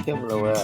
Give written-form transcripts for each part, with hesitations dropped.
เข้มแล้วว่า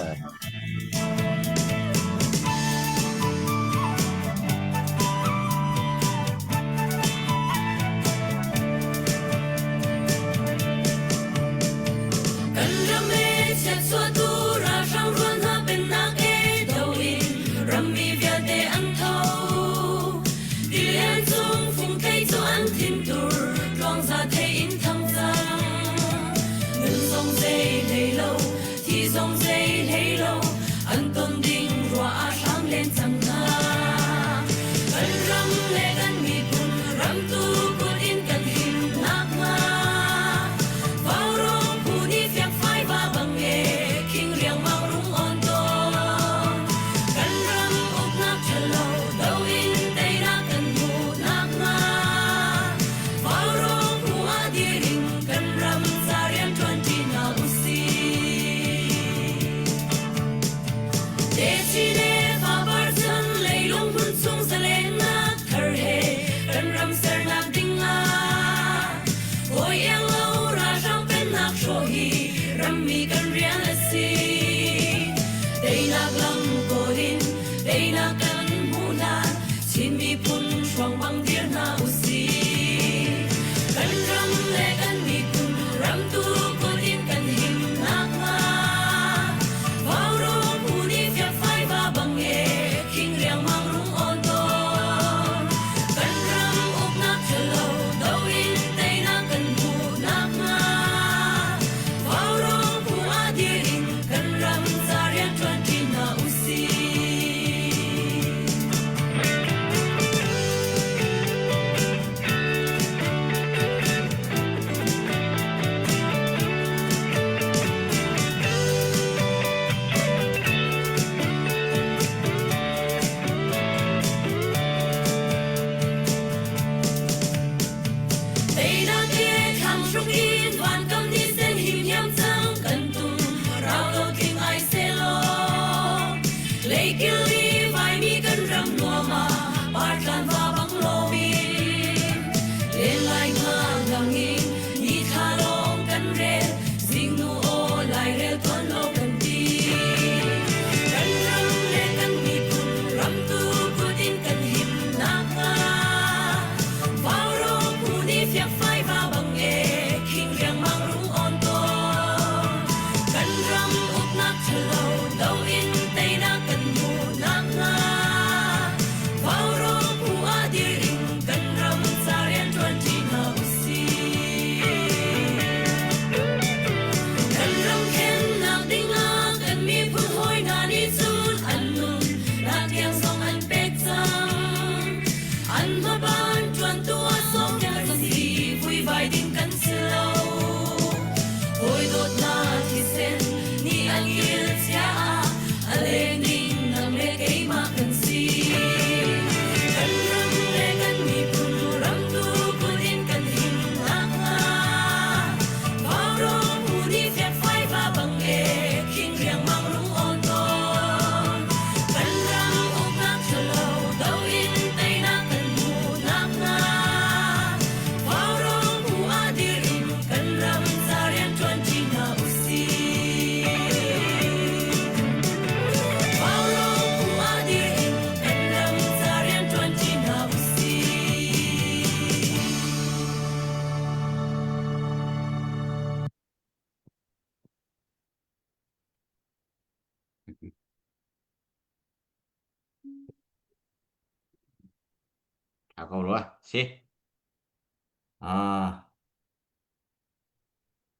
Agora, sí.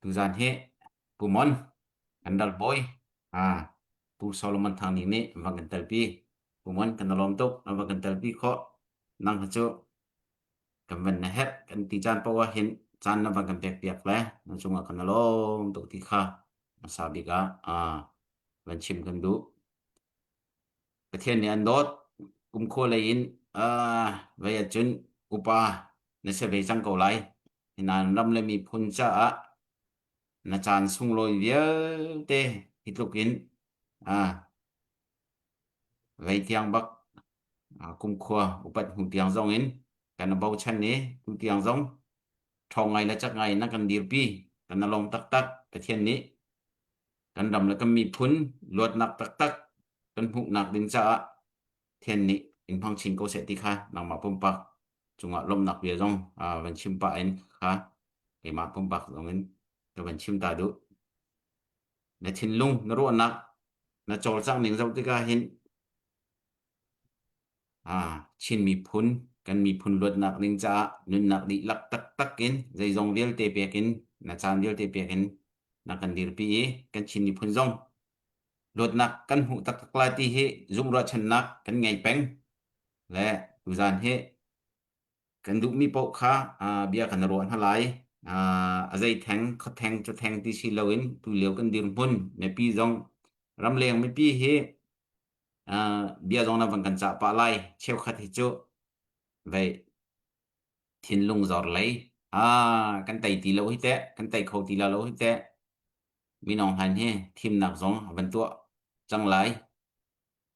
Tuzan he pumon andal boy. Tu Solomon thang ni ne wagan talpi. Pumon kanalom tok wagan talpi kho nang hacho kamen na het kan ti jan pawa hin jan na wagan pek le nang chunga kanalom tok ti kha masabi ga wan chim kan du. ประเทศนี้อันดอดกุมโคเลยอินเวจุนอุปาในเสเวจังเกาไลนานรำเลยมีพุนจะนาจารสุงโลยเวียเตฮิตลุกินไวเตียงบักกุมคัวอุปัดหุเตียงซองอินกันเบาชันนี้หุเตียงซองทองไงและจักไงนักกันดีปีกันลองตักประเทศนี้ กันดำแล้วก็มีพุนลวดนักตักๆกันหุกนักดินจะเทนนี้อินพังชินโกเสติค่ะนำมาปุ่มปักจุงะลมนักเบียจงวันชิมปะเอ็นค่ะเอมาปุ่มปักตรงนั้นก็วันชิมตาดูในทินลุงนรัวนักนะโจลจังหนึ่งเจ้าติกาเห็นชินมีพุนกันมีพุนลวดนักดินจะนุนนักดิลักตักๆกินใจจงเดียวเตเปียกินนะจานเดียวเตเปียกินนักกันดีรปีกันชินมีพุนจงลวดนักกันหุตักกลายที่เฮจุมรัชนักกันไงแปงและอุจานเฮกันดุมีปกค่ะเบียกันรวนหลายอาใจแทงเขาแทงจะแทงที่สิลาวินตุเหลียวกันดิมพุ่นในปีจงรำเลียงไม่ปีเฮเบียจงนะวันกันจะปะไลเชี่ยวขัดหิจุไปทินลุงจอร์เลยกันไตตีโลหิเตะกันไตเขาตีลาโลหิเตะมีน้องหันเฮทีมนักจงบันตัวจังหลาย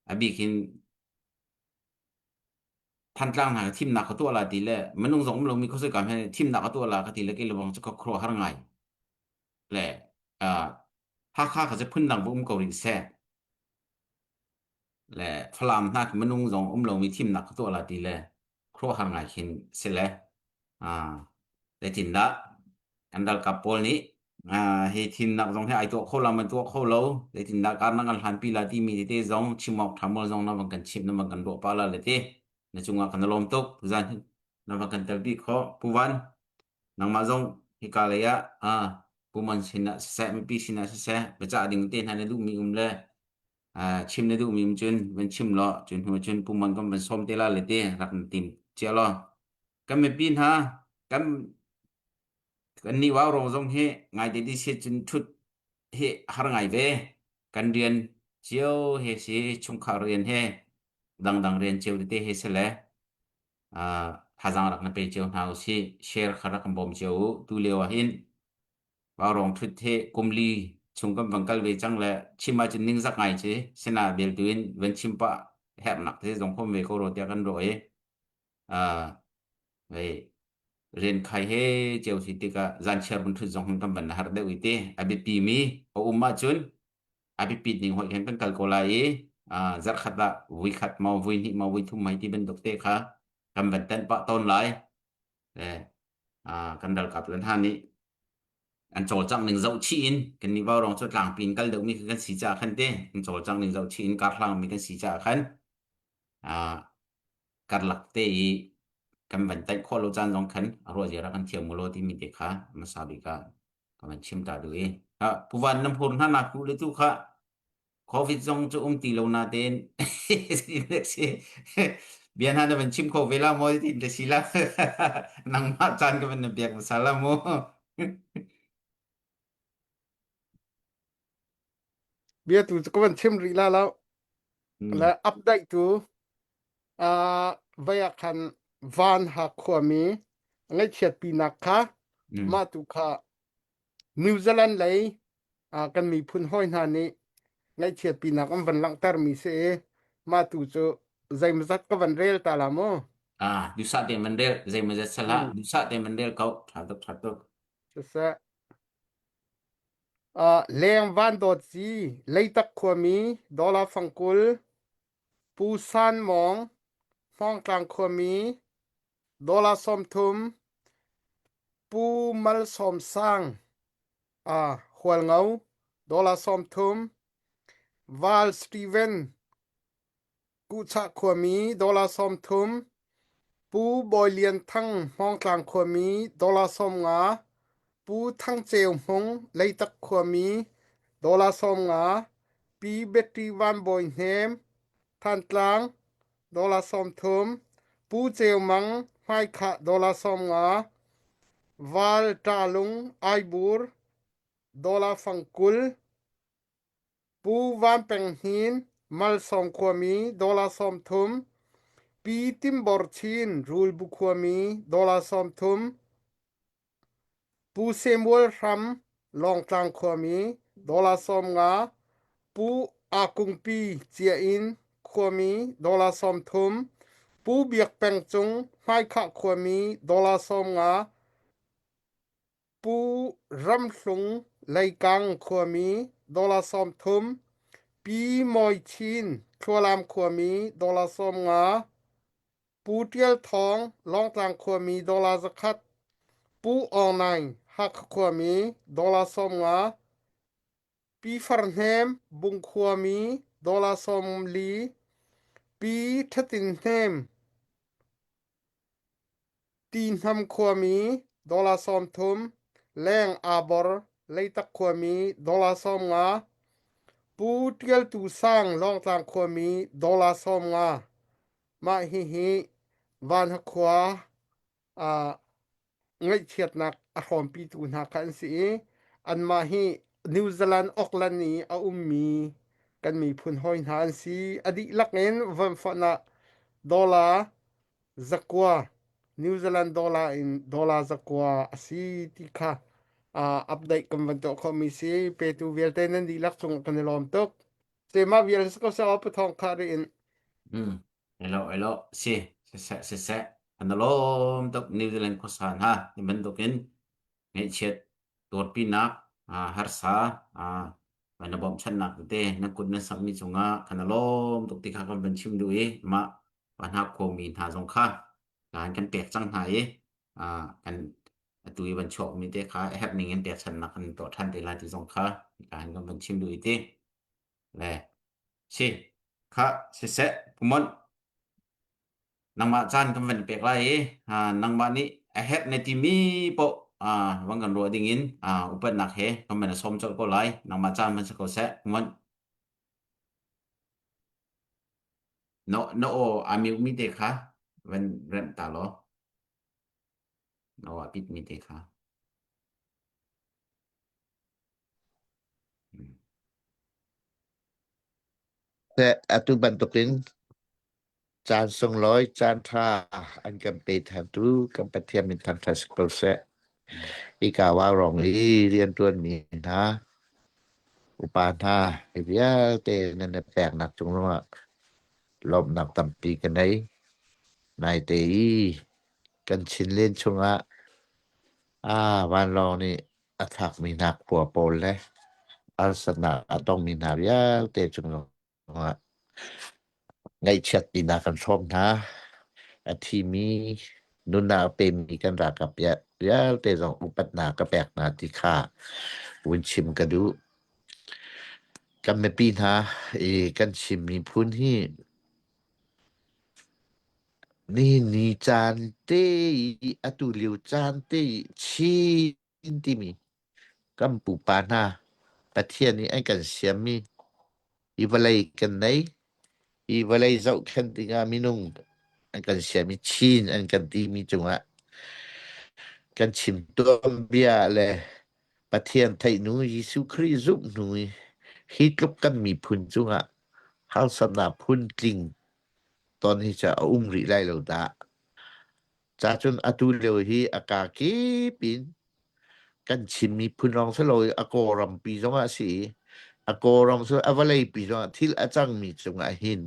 อบีคินท่านกลางหาทีมนักเขาตัวละตีแลมันนุ่งสงลงมีเขาสึกกันให้ทีมนักเขาตัวละก็ตีละกิระวังจะก็ครัวหาง่ายแหละถ้าค่าเขาจะพึ่นดังบ่เกาหลีแซ่และฝรั่งนักมันนุ่งสงลงมีทีมนักเขาตัวละตีแลครัวหาง่ายคินเสร็จแล้วได้ทินละอันดัลกับปอลนี้ให้ทีมนักจงให้ไอตัวเขาละมันตัวเขาโลได้ทินละการนังหันปีละที่มีเตจงชิมอกทำมอจงนะมันกันชิมนะมันกันโดปาละเลยเตna chunga kan lom tok zan na kan talbi kho puwan nang ma jong hikalaya puman sina sa mi sina sa bacha ding te na du mi umle chim na du mi chun wen chim lo chun hu chun puman kam ban som te la le te rak tim che lo kam me pin ha kam kan ni wa rong jong he ngai de di se chun thut he har ngai ve kan rian chiao he se chung kha rian he dang rian chiao te he se le hazang rak na pe chiao hau si share khara kam bom chiao tu lewa hin wa rong thut the kumli chung kam bangkal ve chang le chima chin ning zak ngai che sena bel tuin wen chimpa hep nak the jong khom ve ko ro tia kan ro e ve ren khai he chiao si tika zan share bun thut jong kam ban har de uite abi pi mi o umma chun abi pi ning hoi hen kan kal ko la e zar khata wi khat ma wi ni ma wi thu mai ti ben dok te kha kam ban tan pa ton lai kan dal kap lan han ni an chol chang ning zau chi in kan ni wa rong chot lang pin kal deu mi kan si cha khan te an chol chang ning zau chi in kar lang mi kan si cha khan kar lak te i kan ban tai kho lo chan jong khan ro je ra kan thiam mo lo ti mi te kha ma sa bi ka kan chim ta du e pu wan nam phun han na ku le tu kha covid jong chu ti lo na ten si bian han ban chim kho vela mo ti de sila nang ma chan ka ban biak masala moเบียตูก็วันชิมรีแล้วและอัปเดตตูวยาคันวานหักขวมีไงเฉียดปีนักค่ะมาตุค่ะนิวซีแลนด์เลยกันมีพุนห้อยนานี้ไงเฉียดปีนักอันวันหลังตารมีเสมาตุโจใจมจัดก็วันเรลตาลาโมdu sa de mandel zai ma zat sala du sa de mandel kau thatokซะแรงวานโดดจีเลยตักขวมีดอลลาร์ฟังกุลปูซานหมองห้องกลางขวมีดอลลาร์สมทุมปูมัลสมสร้างขวลเงาดอลลาร์สมทุมวาลสตีเวนกุชะขวมีดอลลาร์สมทุมปูบอยเลียนทั้งห้องกลางขวมีดอลลาร์สมงาปูทั้งเจียวหงเลยตักขวมีดอลลาร์สมงาปีเบตรีวันบอยเฮมท่านกลางดอลลาร์สมทุมปูเจียวมังไฮคะดอลลาร์สมงาวาลตาลุงไอบูร์ดอลลาร์ฟังกุลปูวานเป็งหินมัลสมขวมีดอลลาร์สมทุมปีติมบอร์ชินรูลบุขวมีดอลลาร์สมทุมปูเซมวลรัมลองกลางขวมีดอลลาร์สมงาปูอากุงปีเจียอินขวมีดอลลาร์สมทุมปูเบียกเป็งจงไฮคะขวมีดอลลาร์สมงาปูรำสุงไลกังขวมี ดอลลาร์ซอมทุมปีมอยชินคัวลามคัวมีดอลลาร์ซอมงาปูเตียลทองลองกลางคัวมีดอลลาร์สคัดปูออนไลน์ฮักคัวมีดอลลาร์ซอมงาปีฟาร์แฮมบุงคัวมีดอลลาร์ซอมลีปีทัตินแฮมตีนฮัมคัวมีดอลลาร์ซอมทุมแรงอาบอร์ไลตักคัวมีดอลลาร์ซอมงาปูเตียลตูสร้างลองกลางคัวมีดอลลาร์ซอมงามาฮิวานฮักคัวngay chiat nak a hom pi tu na kan si an ma hi New Zealand Auckland ni a mi kan mi phun hoi han si adi laken vam fa na dollar zakwa New Zealand dollar in dollar zakwa asi ti kha update kan van to ko mi si pe tu vel ten di lak chung kan lom tok se ma vel ko sa op thong kha in Hello si se analom tok New Zealand ko san ha iman tokin ngai chet tot pi nak har sa na bom chan nak te na kun na sam mi chunga kanalom tok ti kha kan ban chim du e ma ban ha ko mi tha jong kha kan pek chang hai kan tui ban chok mi te kha happening en pek chan nak kan to than te la ti jong kha kan ban chim du te le si kha se pumon nang ma chan kan ban pek lai nang ma ni ahead ne ti mi po wang kan ro dingin upan nak he kan ban som chol ko lai nang ma chan man se ko se pumon no ami mi te kha wen ren ta lo no apit mi te khaแต่atu bantukin chan song loi chan tha an kan pe than tu kan pathiam min than thas ko se ika wa rong li rian tuan ni na upana ya te nan ne pek nak chung lo lom nak tam pi kan dai nai te kan chin len chunga wan lo ni athak mi nak paw pol le asana atong mi na ya te chung lo ngay chat di na kan som na athi mi nun na pe mi kan ra kap ya te jong upat na ka pek na ti kha win chim ka du kan me pi na kan chim mi phun hi ni chan te atu liu chan te chi ti mi kan pu pa na pa thien ni ai kan siam mi i valai kan nei i valai zau khan ti ga mi nung an kan siam mi chin an kan ti mi chunga kan chim tuam bia le pa thien thai nu Jesu Christ zup nu hi klup kan mi phun chunga hal sana phun kling ตอนที่จะอุ้มริไล่เราดาจาจนอตุเลวฮีอากากีปินกันชิมมีพุนรองสลอยอากอรัมปีจงอาสีอากอรัมสอวะเลยปีจงทิลอาจังมีจงอาหิน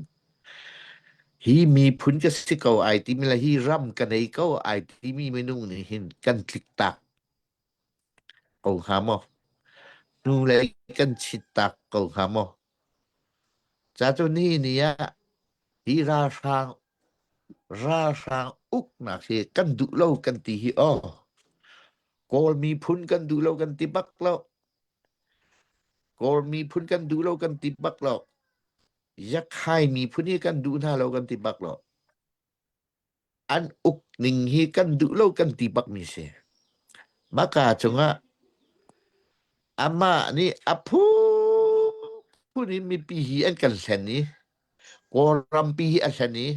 ฮีมีพุนจะสิเกาไอติมีละฮีรัมกันไอเกาไอติมีเมนูนี่หินกันคลิกตักเกาหามอนูเลยกันชิตักเกาหามอจาจนนี่เนี่ยฮีราชางอุกนักกันดุเล่ากันตีฮีกอลมีพุนกันดูเล่ากันติบักแล้วกอลมีพุนกันดูเล่ากันติบักแล้วยักษ์ให้มีพุนนี้กันดูหน้าเรากันติบักแล้วอันอุกนิ่งฮีกันดูเล่ากันติบักมีเสมากาจงอามานี่อผู้นี้มีปีฮีอันกันแสนนี้กอรัมปีฮีอันแสนนี้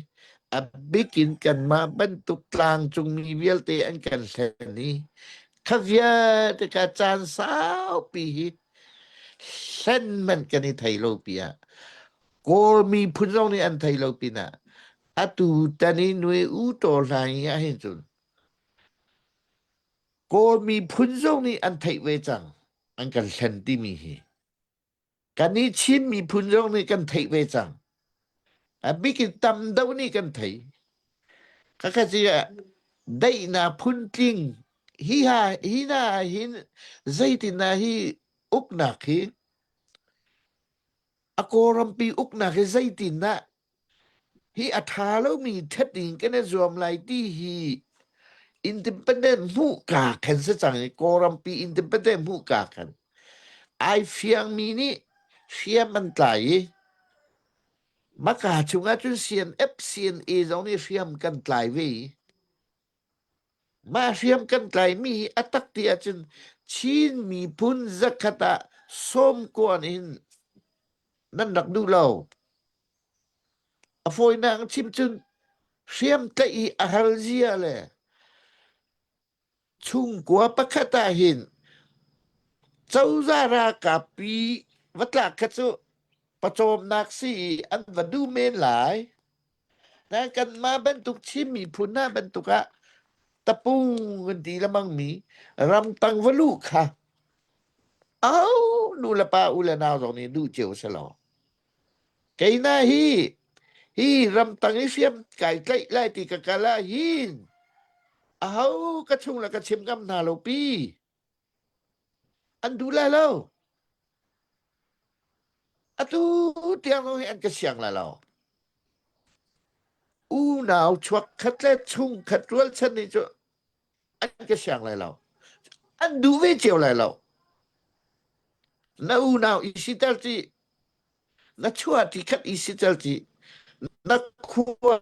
บิกินกันมาบรรทุกกลางจงมีเวลเตอันกันแสนนี้ข้าเวียแต่กาจานสาวปีเส้นมันกันในไทยโลปีก็มีพุนรองในอันไทยโลปีนะอาตูตานี้หน่วยอุตโรายเห็นจุนก็มีพุนรองในอันไทยเวจังอันกันเส้นที่มีกันนี้ชิมมีพุนรองในกันไทยเวจังบิกินตำดาวนี่กันไทยก็แค่จะได้นาพุนจริงฮีนาฮินใจตินาฮีอุกนักฮี ako rampi ukna ke zaitin na hi athalo mi thating ke na zoom lai ti hi independent mu ka kan sa chang ko rampi independent mu ka kan ai fiang mi ni siam man tlai maka chunga chun sian epsian e zong ni siam kan tlai we ma siam kan tlai mi atak ti achun chin mi pun zakata som kon in nan dak du lo afoi nang chim chun siam ta i ahalzia le chung kwa pakata hin chau zara ka pi watla khachu pachom nak si an vadu men lai na kan ma ban tuk chim mi phuna ban tuka tapung kan di lamang mi ram tang valu kha au nu la pa ula naw zong ni du cheu sa lo kai na hi ram tang i siam kai kai lai ti ka kala hin au ka chung la ka chim gam na lo pi an du la lo atu tiang lo an ka siang la lo u naw chwak khat le chung khat rul chan ni jo an ka siang la lo an du ve cheu la lo na u naw i sital ti na chua ti khat i sital ti na khua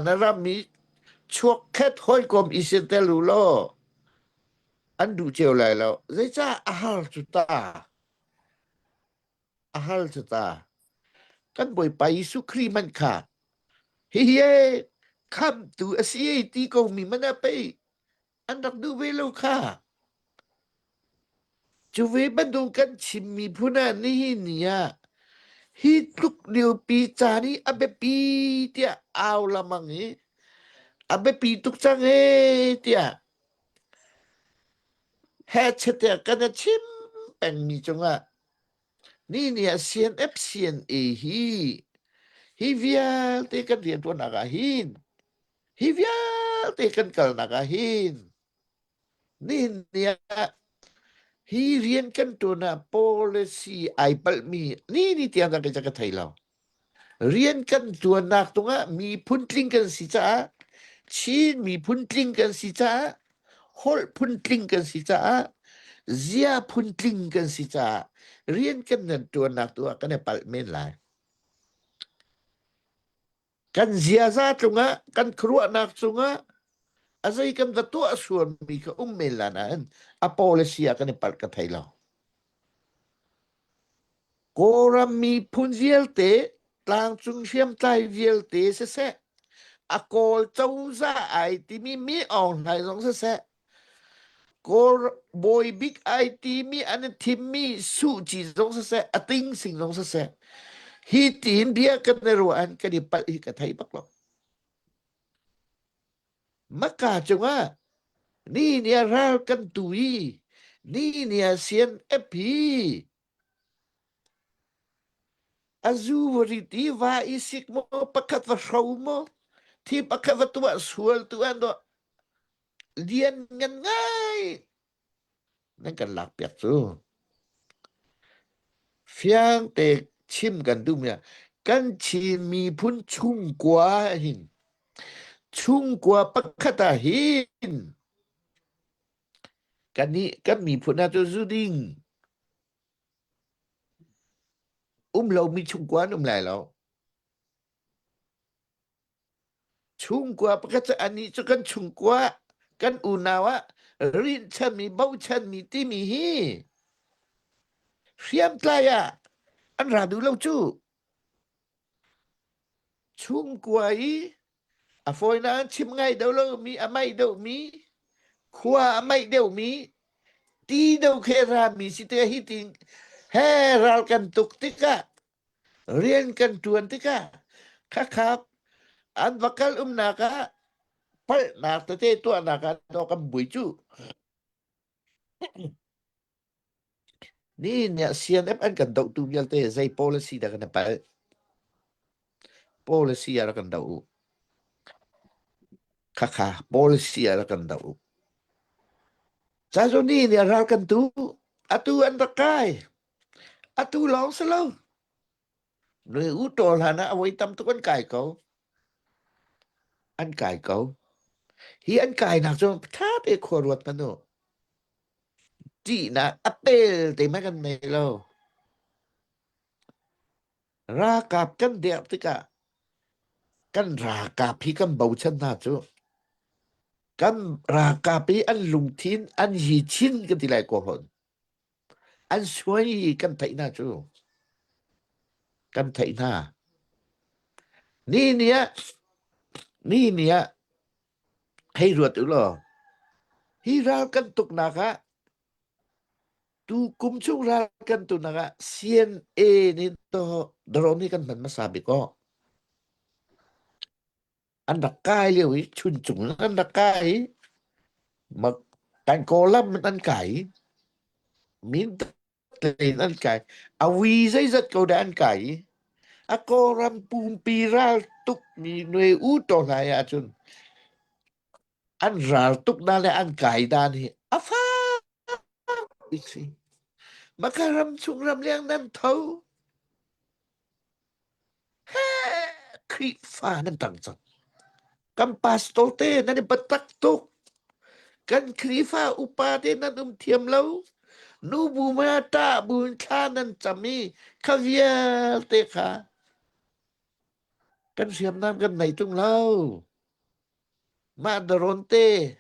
na ram mi chwak khat hoi kom i sital lu lo an du cheu la lo zai cha ahal chu ta ahal chu ta kan boi pa Yesu Kri man kha hi kham tu asie ti ko mi mana pe an dak du ve lo kha chu ve ban dong kan chim mi phuna ni nia hi tuk liu pi cha ni abe pi tia aw la mang hi abe pi tuk chang he tia he chete kan chim pen mi chunga ni nia sian ep sian e hi vial te kan rian tu naga hin hi vial te kan kal naga hin ni nia hi rian kan tu na policy ai pal mi ni tiang ka ka thai lao rian kan tu nak tunga mi phun tling kan si cha chin mi phun tling kan si cha hol phun tling kan si cha zia phun tling kan si cha rian kan nan tu nak tu kan pal men lai kan zia za tunga kan khruwa nak tunga azai kan da tu asuan mi ka melan a policy kan pal ka thai lao koram mi phun ziel te tlang chung siam tai viel te se akol chau za ai ti mi on hai zong se kor boy big ai ti mi an tim mi su ji zong se ating sing zong se hi tin bia kan ro an ka di pal hi ka thai bak lo maka chunga ni nia ral kan tui ni nia sian epi azu voriti va isik mo pakat va shau mo ti pakat va tua sual tu ando lian ngan ngai nan kan lak piak tu fiang te chim kan du mia kan chi mi phun chung kwa hin chung kwa pakata hin kan ni kan mi phun na tu zuding lo mi chung kwa lai lo chung kwa pakata ani chu kan chung kwa kan unawa rin chan mi bau chan mi ti mi hi siam tlaya an radu lo chu chung kwa i a foi na chim ngai đâu lo mi amai đâu mi khua amai đâu mi ti đâu khe ra mi si te hi ting he ral kan tuk tika rian kan tuan tika khap an bakal naka pal na te tu naka to kan bui chu ni nya CNF an kan dau tu mial te zai policy da kan pa policy ara kan dau kha policy ara kan dau sa so ni nya ral kan tu atu an takai atu long selo Nơi ú trò là nó away tâm tục ăn cải cậu. Ăn cải cậu. Hi ăn cải nạc cho tháp ê khổ ruột mà nô. Chị nà áp bê tế mắc ăn này lâu. Ra cạp cân đẹp tất cả. Cân ra cạp hi cân bầu chân nà chú. Cân ra cạp hi ăn lùng thín, ăn hì chín cân thì lại cổ hồn. Ăn xuôi cân thấy nà chú. Cân thấy nà. Ni nia. Hay ruột ứ lò. Hi ra cân tục nà khá. Tu kum chung ra cân tục nà khá. CNA ni to. Daron ni cân man masabi ko. Ăn đặc cai liêu ý. Chun chung ăn đặc cai ý. Mà cảnh cô lâm ăn cải. Min tên ăn cải. À vì dây giật câu đã ăn cải. À cô ram pum pi ra tuk mi nuôi ú tổ này à chun. Ăn ra tuk na le ăn cải đa ni. À phá. Iksi. Maka ram chung ram liang nan thâu. Khi pha nan tăng chân. Cam pastolte nan batak tuk. Kan krifa upade nan thiam lâu. Nu bu ma ta bun kha nan chami. Khavia te kha. Kan siam nam kan nai tung lâu. Ma daronte.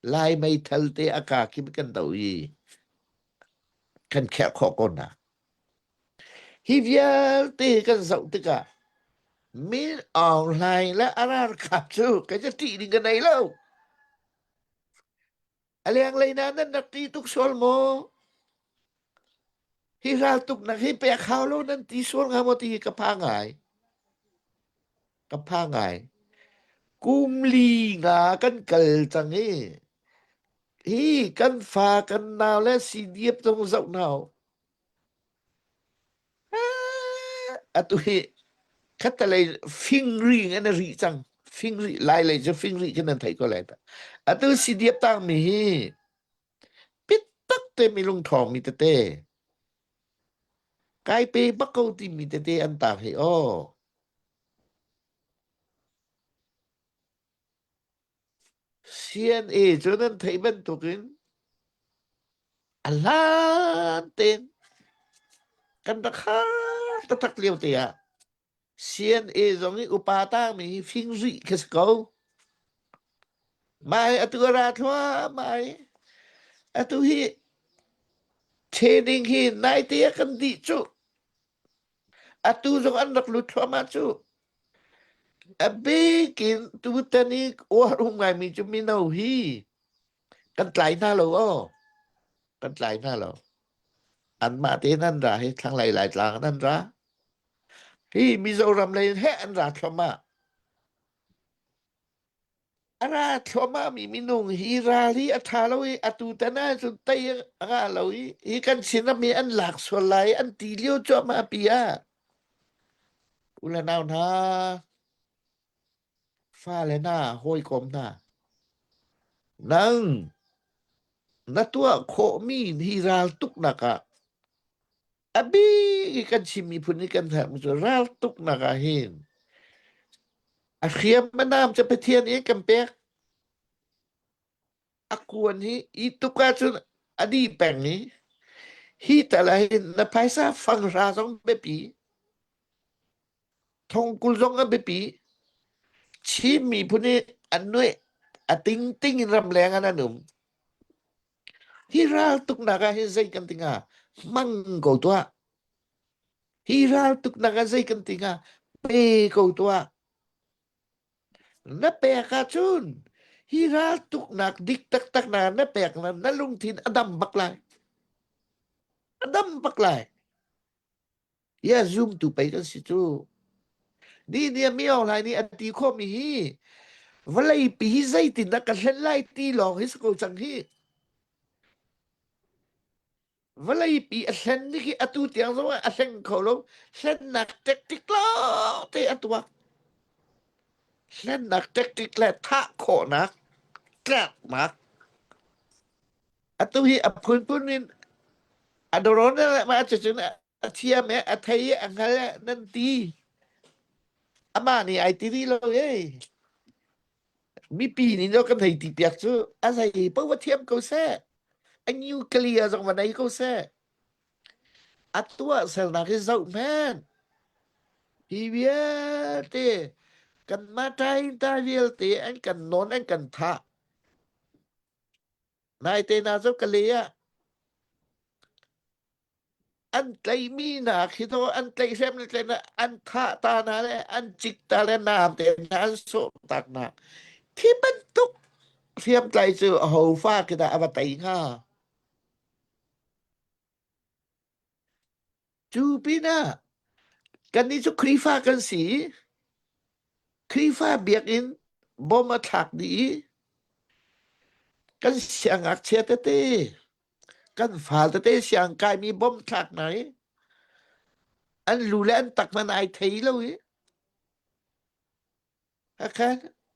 Lai mai thalte aka kim kan dau yi. Kan khe kho kon na. Hivia te kan zau te ka. Min online la arar kap chu. Kanจะตีdin kan nai lâu. Aliang lai na nan nak ti tuk sol mo. Hi ra tuk nak hi pe khao lo nan ti sol nga mo ti kapha ngai. Kapha ngai. Kum li nga kan kal chang hi. Hi kan fa kan naw le si diep tong zau naw. Atu hi khata lai fingri ngana ri chang. Fingri lai lai je fingri kan nan thai ko lai ta. Atu si diep tang mi hi. Pit tak te mi lung thong mi te te. Kai pe bakau ti mi te te an ta hi o. CNA cho nên thấy bên tục in alan tên kan ta kha ta tak liêu te a CNA zong ni upata mi phing ri kes ko mai atura thwa mai atu hi training hi nai te kan di chu atu zong an nak lu thwa ma chu abe kin tu tani o ngai mi chu mi no hi kan tlai na lo o kan tlai na lo an ma te nan ra hi thang lai lai tlang nan ra hi Mizoram lai he an ra thoma ara thoma mi minung hi ra li athaloi atu tana su tai nga loi hi kan sin mi an lak so lai an ti liu cho ma pia ula naw na fa le na hoi kom na nang na tua kho mi hi ra tuk naka abi kan simi puni kan tha mi ra tuk naka hin a khiam manamจะไปเทียนเองกันเปกakuan hi ituka chun adi peng ni hi talahin na paisa fang ra song bepi thong kul song bepi chi mi puni anoi ating ting ram leng ananum hi ra tuk naga hi zai kan tinga mang ko tua hi ra tuk naga zai kan tinga pe ko tua na pe ka chun hi ra tuk nak dik tak tak na pek na lung thin adam baklai ya zoom tu pe kan si tu ni dia mi online ni ati kho mi hi valai pi hi zai tin na ka hlen lai ti long hi ko chang hi valai pi a hlen ni ki atu tiang zo a hlen kho lo hlen nak tek tik lo te atwa hlen nak tek tik la tha kho nak krak mak atu hi a phun ni adoron ma cha chuna อาเทียแม่อาไทยอังกะนั่นตีอามานี่ไอตีนี่เลยมีปีนี่เรากันให้ตีเปียกซูอาศัยเพราะว่าเทียมเขาแซ่อันนิวเคลียร์จังวันไหนเขาแซ่อัตตัวเซลนาคือเจ้าแม่นพีเวียเตกันมาไทยตาเวียเตอันกันนอนอันกันทะนายเตนาเจ้ากะเลียอันไกลมีนาคิดว่าอันไกลเซมเลยนะอันทะตานาเลยอันจิกตาเลยนามเตนาโซตักนาที่มันตุกเทียมไกลจือหูฟ้าคือได้อวตารง่าจูปีนากันนี้จุครีฟ้ากันสีครีฟ้าเบียกอินบ่มาถักดีกันเสียงอักเชตเตกันฝาเตเสียงกายมีบ่มถักไหนอันรู้แล้วอันตักมันไอไทยเลยอะคะ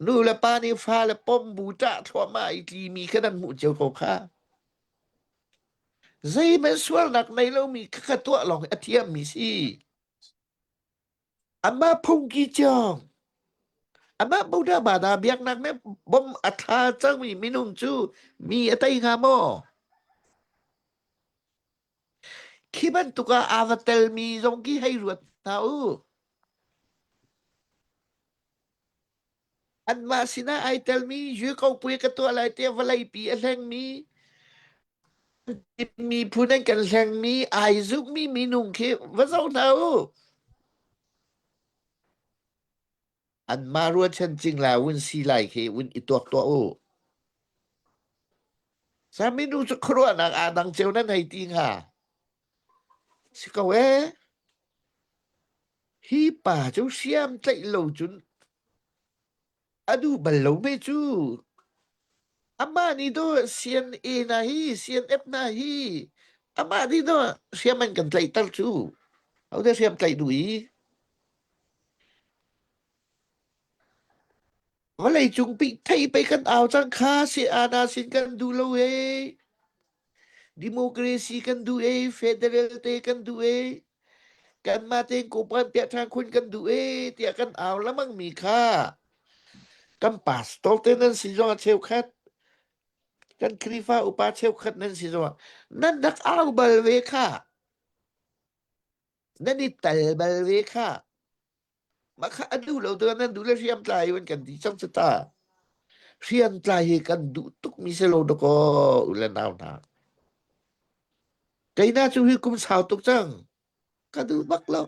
นูละปานี่ฟ้าละป้อมบูจาทั่วมาอีทีมีขนาดหมู่เจ้าเขาค่าใจมันสวลนักในเรามีขตัวลองอเทียมมีสิอามาพงกีจองอามาบุดาบาดาเบียกนักแม่บ่มอัฐาจังมีมินุงจูมีอไตงามอคิบันตุกาอาวเตลมีจงกีให้รวดเตาอันมาสินะไอเตลมียูเขาปุยกตัวอะไรเตียวไลปีแรงมีผู้นั้นกันแรงมีไอซุกมีมินุงเคว่าเจ้าเตาอันมารวดฉันจริงแล้ววุนสีไหลเควุนอีตัวโอสามีดูจะครัวนักอาดังเจ้านั้นให้ติงหาสิกเวฮีป่าเจ้าเสียมใจเหลาจุนอดูบัลโลไม่จูอามานี่doเซียนเอนาฮีเซียนเอฟนาฮีอามานี่doเสียมันกันใจตัลจูเอาได้เสียมใจดุยว่าเลยจุงปิไทยไปกันเอาจังคาเสียอาณาสินกันดูโลเอดิโมคราซีกันดูเอเฟเดรัลเตกันดูเอกันมาเตงกูปันเปียทางคุณกันดูเอเตียกันเอาแล้วมั่งมีค่ากันปาสโตเตนันสิจอเชลคัดกันครีฟ้าอุปาเชลคัดนันสิจอนั่นนักเอาบลเวค่านั่นนี่แต่บลเวค่ามาค่าดูเราตัวนั้นดูแลเรียมใจวันกันที่ช่องสตาเรียมใจกันดูทุกมิเซโลดก็อุลนาวนาไกน่าจูฮิคุมสาวตุกจังก็ดูบักแล้ว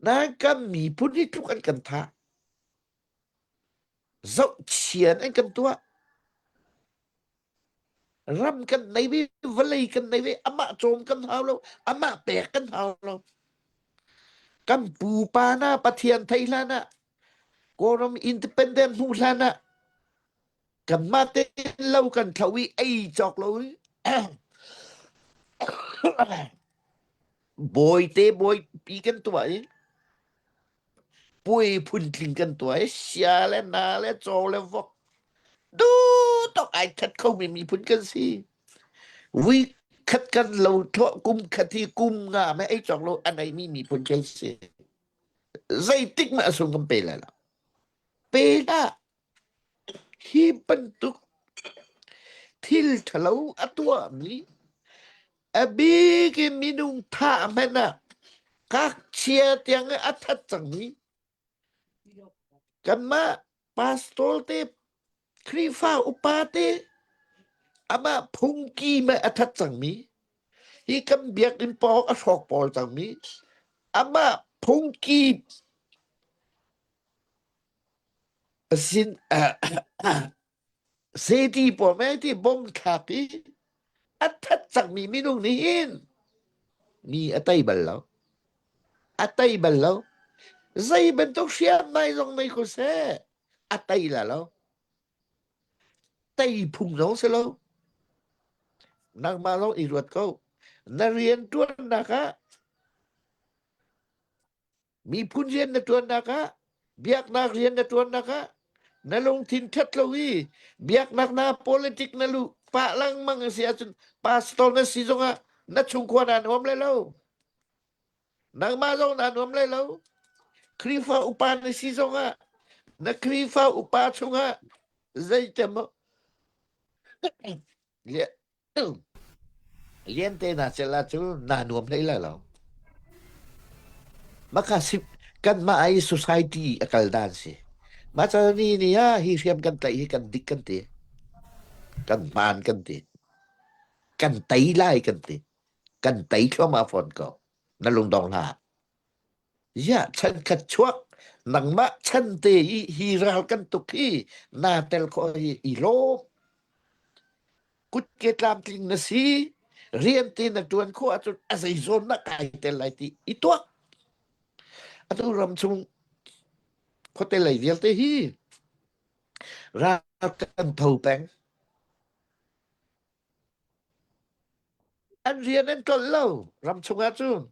นั่นก็มีผู้ที่ทุกอันกันท่าเจ้าเชียนอันกันตัวรำกันในวิวลัยกันในวิอามาโจมกันเท้าแล้วอามาแปกกันเท้าแล้วกันปูปานาปะเทียนไทยลานะโกรมอินดิเพนเดนต์ฮูลานะกันมาเต้นเล่ากันทวีไอจอกเลยบอยเตบอยปีกันตัวป่วยพุ่นทิ้งกันตัวเสียและนาและโจและวอกดูต้องไอ้คัดเขาไม่มีพุ่นกันสิวิคัดกันเราทอกุมคัดที่กุมงาไม่ไอ้จอกเราอันไหนมีพุ่นกันสิใจติ๊กมาส่งกันไปแล้วเปล่าที่บรรทุกทิลทะเลาอัตัวนี้อบีกิมินุงท่ามันนะกักเชียเตียงอัฐจังนี้กันมาปาสโตลเตครีฟ้าอุปาเตอามาพุงกีมาอัฐจังนี้ฮีกันเบียกอินปอกอชอกปอจังนี้อามาพุงกีสินเซตีปอแม่ที่บ่มขากีอัฐจังมีมินุงนี้มีอัตไตบัลแล้วอัตไตบัลแล้วใจเป็นตุกเสียไม่ตรงในกุเสอัตไตแล้วไตพุงน้องเสแล้วนางมาลองอีรวดเขานักเรียนตัวนะคะมีผู้เรียนในตัวนะคะเบียกนักเรียนในตัวนะคะนลงทินทัดลวีเบียกนักนา politik นลุปะลังมังเสียจนปาสตอลนสิจงะ na chung kwa na nom le lo nang ma zong na nom le lo krifa upa ni si zong a na krifa upa chung a zai tem le lien te na sela chu na nom le lo maka sip kan ma ai society akal dan si ma cha ni ni ha hi siam kan tai kan dik kan te kan ban kan te kan tai lai kan te kan tai cho ma phon ko na lung dong la ya chan kat chuak nang ma chan te hi ral kan tuk hi na tel ko hi lo kut ke tlam ting na si rian te na tuan ko atut asai zon na kai tel lai ti itwa atu ram chung ko te lai vial te hi ra kan thau peng an rian an tol lo ram chung a chun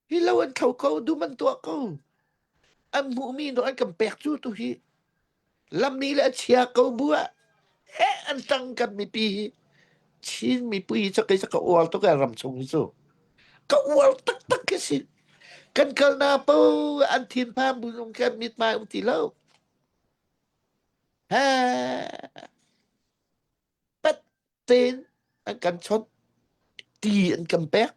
hi lo an thau ko du man tua ko an mu mi no an kan pek chu tu hi lam ni la chia ko bua he an tang kan mi pi chin mi pi cha kai cha ka wal to ka ram chung hi chu ka wal tak tak ke si kan kal na po an thin pa bu long kan mit ma um ti lo ha pat ten an kan chot ti an kan pek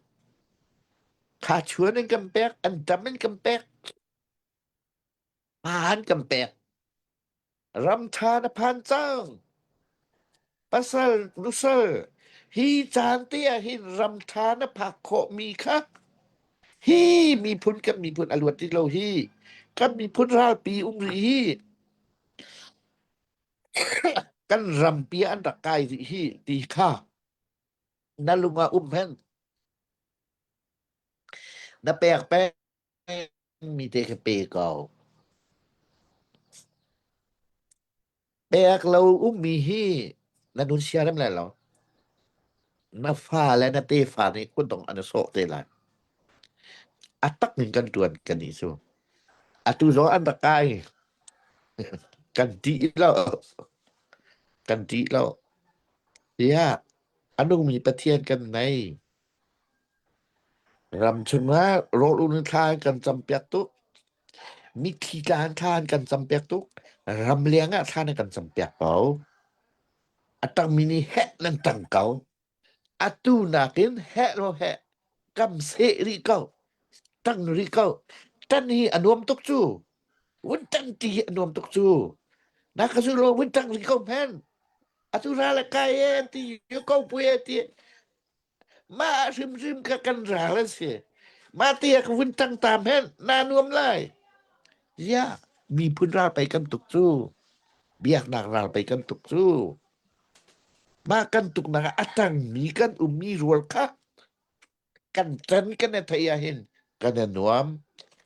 kha chuan an kan pek an dam an kan pek pa an kan pek ram tha na pan chang pasal rusal hi chan tia hi ram tha na pak kho mi kha hi mi phun kan mi phun alwat ti lo hi kan mi phun ral pi ri hi kan ram pi an ta kai ri hi ti kha na lunga hen na pek pe mi te ke pe ko pek lo mi hi na nun sia ram la lo na fa la na te fa ni kun tong an so te la atak ning kan tuan kan ni so atu zo an ta kai kan ti lo kan ti lo ya anu miประเทศกันในรำชนะโรลุนทานกันจำเปียกตุมิธีการทานกันจำเปียกตุรำเลี้ยงทานกันจำเปียกเปาอัตังมินิแหะนั่นตังเก่าอัตูนากินแหะโรแหะกำเสริเก่าตั้งริเก่าตันฮีอนวมตุกจูวุนตังตีอนวมตุกจูนักสุโลวุนตังริเก่าแพนอัตุราละกายเอนตีอยู่เก่าปุยตีมาซึมๆกับกันราละเสียมาเตียกวุนตังตามแพนนานวมไล่ยะมีพุนราไปกันตุกจูเบียกนักราไปกันตุกจูมากันตุกนักอัตังมีกันมีรวลคะกันจันกันทายาเห็นกันนวม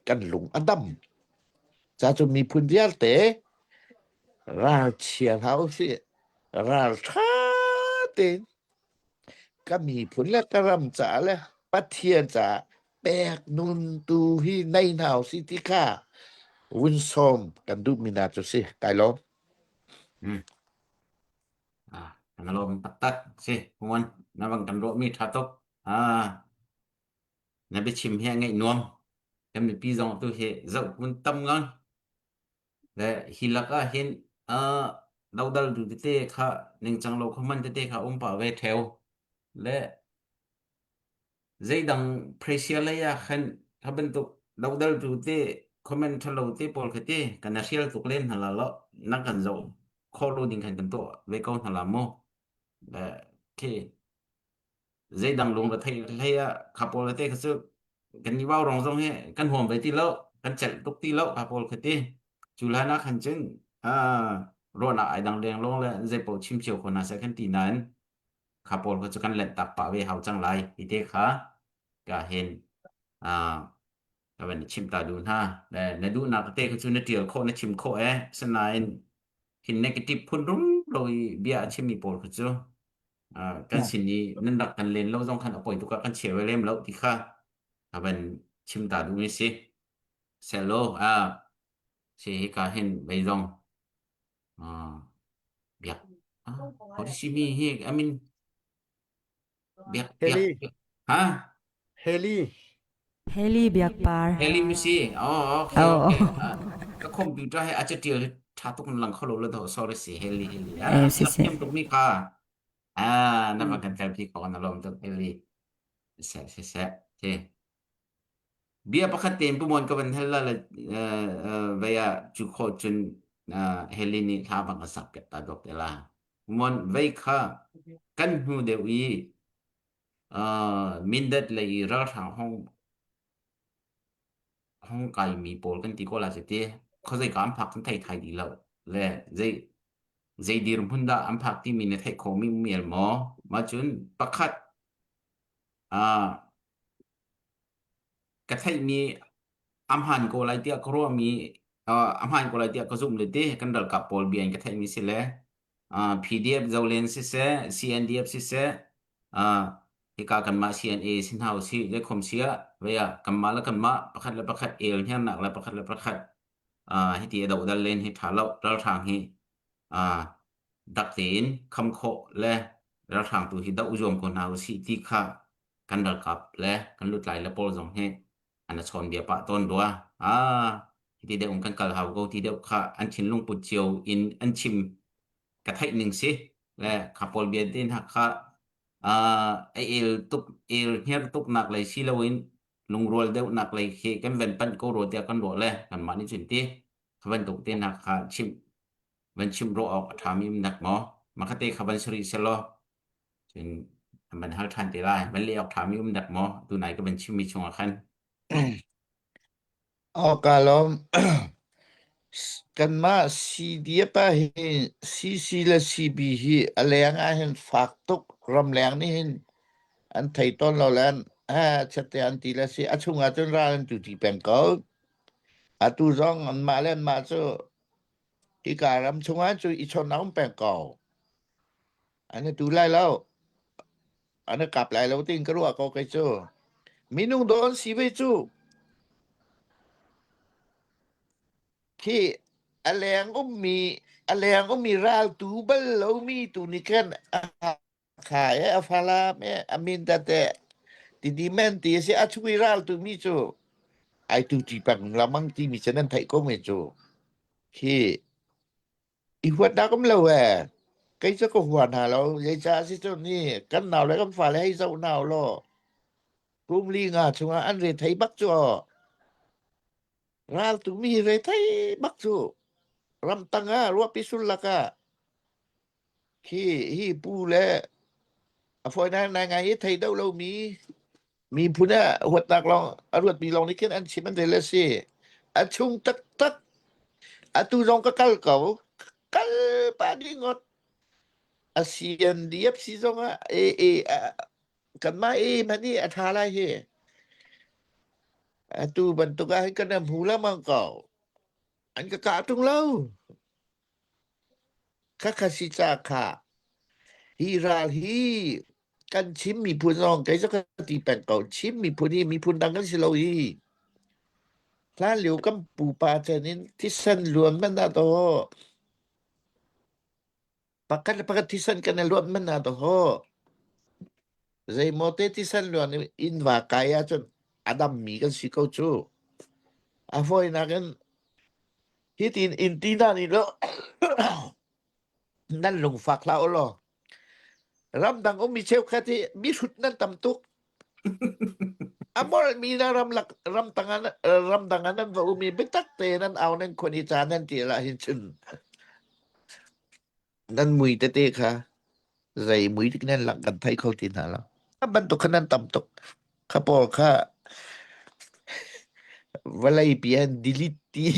กันหลงอันดำจะจะมีพุนเดียลเตราเชียเฮาสิราชาเตนก็มีพุนและกรำจ่าและปัทเทียนจ่าแปกนุนตูฮีในหนาวสิติค่าวุนซอมกันดูมินาจุสิไกลบkan lo patat si puan na bang kan ro mi thatok na be chim he ngai nuam em ni pi jong tu he zau kun tam ngon le hilaka hin daudal du te kha ning chang lo khaman te kha pa ve theo le zaidang pressure la ya khan haben tu daudal du te comment thalo te pol khate kan asial tuk len hala lo na kan zo kholo ding khan kan to ve ko hala mo le ke zaidang long la thai ya khapol te khasu kan ni wa rong jong he kan hom ve ti lo kan chal tuk ti lo khapol khate chulana khan ching ro na ai dang leng long le zai po chim chiu khona sa kan ti nan khapol ko chu kan let tak pa ve hau chang lai ti te kha ka hen ka ben chim ta du ha le na du na te ko chu na tiel kho na chim kho sanain hin negative phun rum loi bia chim mi pol ko chu kan sin ni nan dak kan len lo jong khan apoi tu ka kan che we lem lo ti kha ka ben chim ta du ni si selo si ka hen bai jong biak how to see me here I mean เบียก Heli ฮะ Heli Heli biak par. เฮลิมิซีอ๋อโอเค Oh. โอเคก็คอมพิวเตอร์ให้อาจจะเดียวถ้าตุกลังเข้าเลยတော့ sorry สิเฮลิsi. เตรียมตุกมีค่ะนับกันกันพี่ขอกันลองตุกเฮลิเสะโอเคBiar pakat tempo mon ka ban hella vaya chu kho chun helini thabang asak ta dok tela mon vai kha kan hu de wi min dat lai ra thang hong kai mi pol kan ti ko la se te kho zai kam phak thai thai di lo le zai dir mun da am phak ti min thai kho mi miel mo ma chun pakat ka thai mi amhan ko lai tia kro mi amhan ko lai tia ko zum le te kan dal ka pol bian ka thai mi se le pdf zolen se cndf se ika kan ma cna sin hau si le khom sia we ya kan ma la kan ma pakhat la pakhat el hian nak la pakhat la pakhat hi ti da udal len hi thalo dal thang hi dak tin kham kho le dal thang tu hi da uzom ko na si ti kha kan dal kap le kan lut lai la pol zong heอันชนเบียปะต้นดัวที่เดียวกันกัลหาวก็ที่เดียวค่ะอันชินลุงปุดเจียวอินอันชิมกระไทหนึ่งสิและขับปอลเบียดินหักค่ะไอเอลตุกเอลเฮียตุกหนักเลยสิละวินลุงรวลเดียวหนักเลยเคกันเวนปันก็โรเตียกันโรเลยกันมานี่สินติขบันตุกเตียนหักค่ะชิมวันชิมโรออกทามิมหนักหมอมาคเตขบันสริเซลอจนมันหักทันติลายมันเลยออกทามิมหนักหมอตัวไหนก็เป็นชิมมีชงคันkalau kan ma si dia pa hin si la si bi hi aleng a hin faktuk ram leng ni hin an thai ton lo lan chate an ti la si achunga chun ra an tu ti pen ko atu zong an ma len ma chu ti ka ram chunga chu I chon naum pen ko an tu lai lo an kap lai lo tin ka ru ko kai chu minung don si ve chuที่อแลงก็มีราวตูบัลโลมีตูนี่กันขายอฟาลาแม่อมินตะแต่ติดิเมนติเสอชุยราวตูมีจูไอตูจีปังละมังที่มีฉะนั้นไทยก็ไม่จูที่อีหัวดาก็ไม่รู้ไกจะก็หัวหาเรายายจ้าสิเจ้านี่กันหนาวแล้วกันฝ่าแล้วให้เจ้าหนาวล่อกุมลีงาชัวอันเรไทยบักจ่อRal tu mi re thai baksu ram tanga ro pisul laka hi pu le afoi na ngai thai dau lo mi puna huat tak long arut mi long ni ken an chiman de le si achung tak atu rong ka kal pa di ngot asian diep si zong kan ma mani athala he atu bantuga kan hula mangkau an ka tung lau kakasita ka hiral hi kan chim mi pun rong kai sa ti pen kau chim mi pun ni mi pun dang kan silo hi la liu kam pu pa chanin ti san luan man na to pakat ti san kan luan man na to ho zai mote ti san luan in wa kaya chon adam mi kan si kau chu afoi na kan hitin intina ni loนั่นลงฝากเราหรอรำดังมีเชลคที่มีชุดนั้นตำตุกมอมีนะรำตังนั้นว่ามีไปตักเตนั้นเอานั่นคนอีจานนั่นที่ละหินชึนนั่นมุยเตค่ะใจมุยที่นั่นหลังกันไทยเขาตินหาแล้วบันตุกขนั้นตำตุกข้าพอข้าเวลาเปลี่ยนดิลิตที่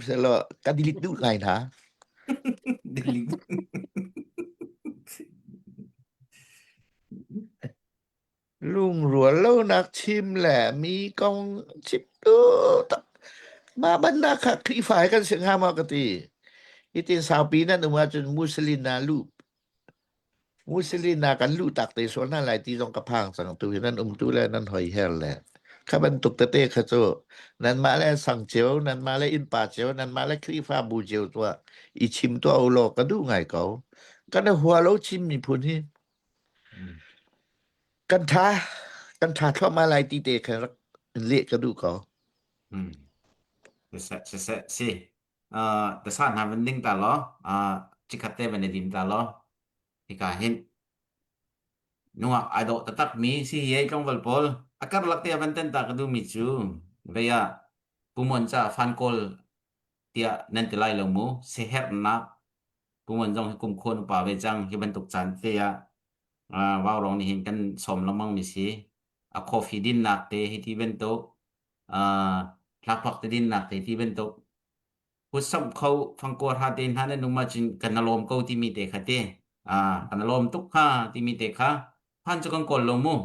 สละก็ดิลิตดูไงนะลุงรัวเล่านักชิมแหละมีกองชิมมาบรรดาค่ะคลีฝ่ายกันเสียงห้ามากตีอีตินสาวปีนั้นมาจนมุสลิมนาลูกันลูตักเตส่วนนั้นหลายที่ต้องกระพังสังตุนั้นตุแล้วนั้นหอยแฮลแหละข้าบรรทุกเตะข้าโจนั้นมาแล้วสังเจียวนั้นมาแล้วอินป่าเจียวนั้นมาแล้วคลีฟ้าบูเจียวตัวอีชิมตัวเอาโลก็ดูไงเขากันหัวเราชิมมีพุ่นที่ กันทาเข้ามาหลายตีเตะครับเละกระดูกเขา si desan ha vending ta lo cikate benedim ta lo ikahin nuwa ado tatak mi si ye trong valpol akar lakte aventen ta kadu mi chu veya pumon cha fan kol tia nentelai lo mu seher na pumon jong kum khon pa ve jang hi ban tuk chan tia wa rong ni hin kan som lamang mi si a coffee din nak te hi ti ben to lapak te din nak te ti ben toพุสัมเขาฟังกวดหาเตนหานุมาจินกันลมเกาที่มีเตคะเตกันลมทุกหาที่มีเตคะพันจุกังกลลมมู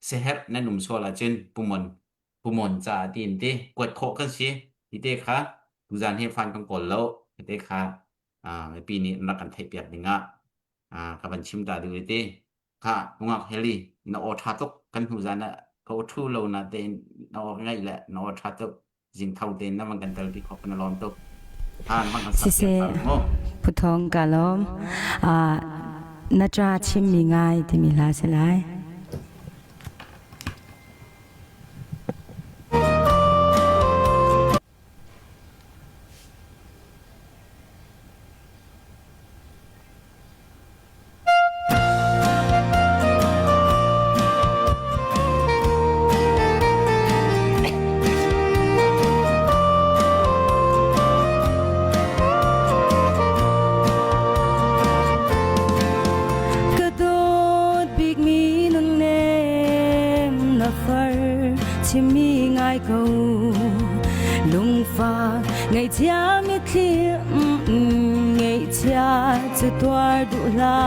เสหบในหนุ่มโซลาจินปุมนจาตีนเตกวดโคกันสิที่เตคะดูจานให้ฟันกังกลแล้วเตคะปีนี้นักกันไทยเปียกดิงะกับบัญชิมตาดูเตค่ะงอกเฮลี่นอทาตกกันหูจานน่ะเขาทูโลนะเตนนอง่ายแหละนอทาตกจิงเท่าเตนนำมันกันเตลที่ขอบกันลมตกSise Putong Kalom Nacha Chim Mi Ngai Ti Mi La Selaiที่มีง่ายเขาลุงฟ้าไงเทียมิคลีไงเทียจะตัวดุลา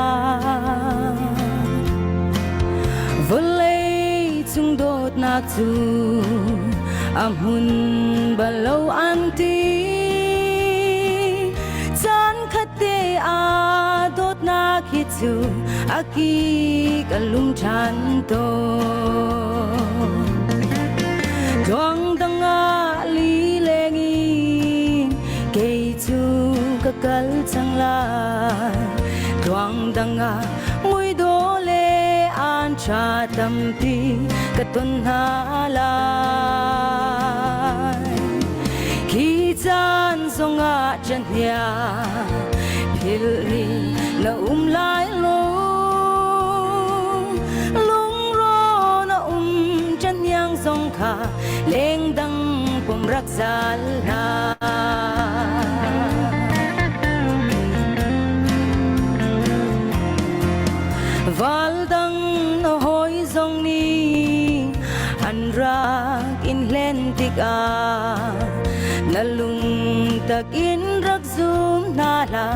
วันเลยจุงโดดนักจูหุ่นบาลอันตีจันคติโดดนักฮิจูอากีกับลุงชันโตดวงดังลีเลงีเกยจูกะกัลจังลายดวงดังมวยโดเลอันชาตัมปีกะตุนหาลายขีจันทรงจันยาพิลลีละลายลจันยังทรงขาเล่งดังผมรักษาลาวาลดังหอยทรงนี้อันรักอินเลนติกนาลุงตะกินรักซูมนาลา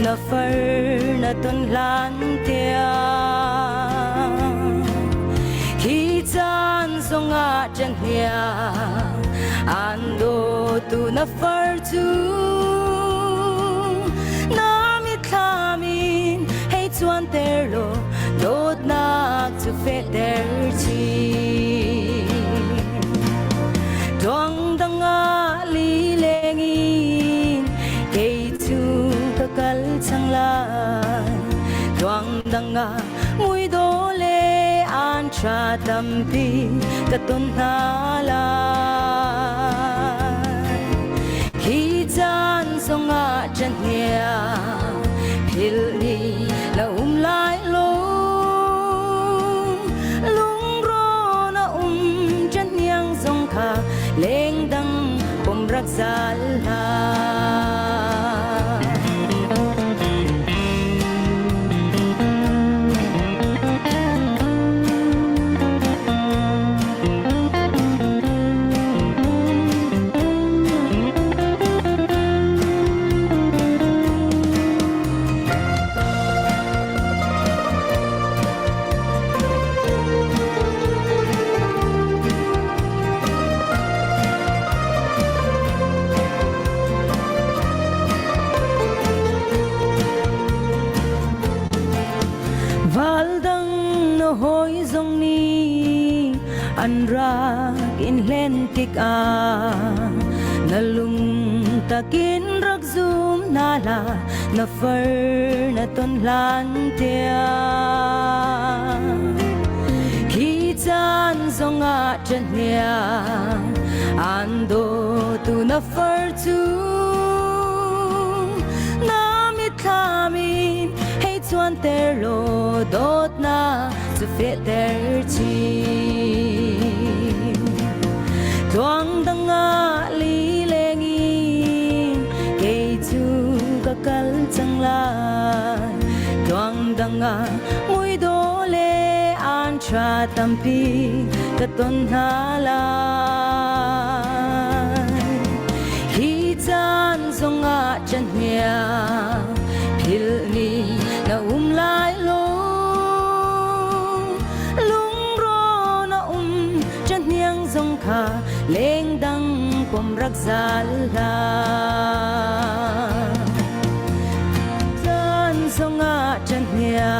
นาเฟอร์นาต้นลานเตียHitan songa janya ando tu na fartu nami klamin hey tuan terlo dot na to fit their tea dong danga li lengin hey tu kakal changlai dong danga mui dole an cha tampi katun hala hi chan songa chania philni la lai lo lung ro na chan yang song kha leng dang pom rak sala hoi zong ni an rak in len tik nalung takin rak zum nala na far na ton lan tia chan zonga chanya ando tu na fartu na mitlamin hey chuan ter lo dot na to fit their team tuang danga li lengi ke tu ka kal changlan tuang danga mui do le an tra tampi ka ton halai hi chan zonga chanya phil ni na lai lo lung ro na chan hiang zong kha leng dang pom rak zal la chan zonga chanya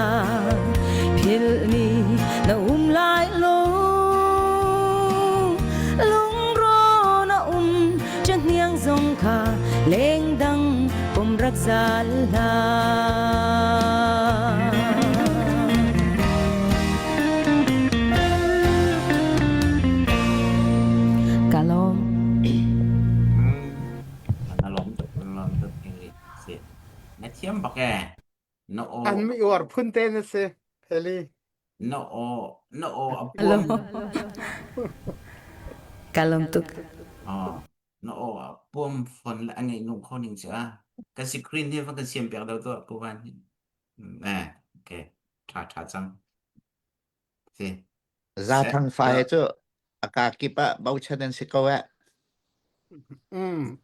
phil ni na lai lo lung ro na chan hiang zong kha leng dang pom rak zal la kalom อารมณ์ตกเสียนะเทียมบักแกโนโอ อันมีอวดพุ่นเตนเซเฮลี โนโออปวม kalom tuk อ๋อโนโอปวมฝนละอันนี้นุ่งข้อหนึ่งเสียกันสกรีนที่มันก็เสียมเปียกเราตัวกูวันโอเคถาจังสิ za thang phai chu aka kipa bau chanen sikawa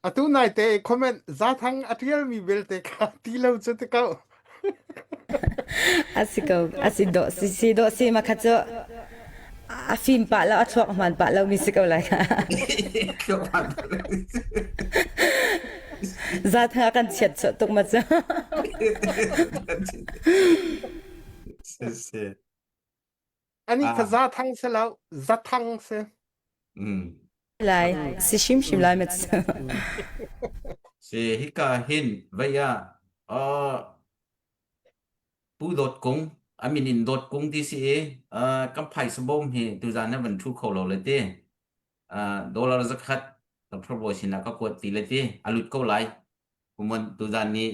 อตุนายเตคอมเมนต์ซาทังอเทียลมีเบลเตคาตีเลาจะเตเกา asiko asido si do si makacho afim pa la atwak man pa la misikaw la เกี่ยวกัน za tha kan chet so tuk ma cha เสีย อันนี้คือซาทังเสแล้วซาทังเส lai si shim lai met si hika hin vaya pu dot kung aminin dot kung ti si kam phai sabom hi tu jan na ban thu kholo le te dollar zakat ta proportion ka ko ti le te alut ko lai kumon tu jan ni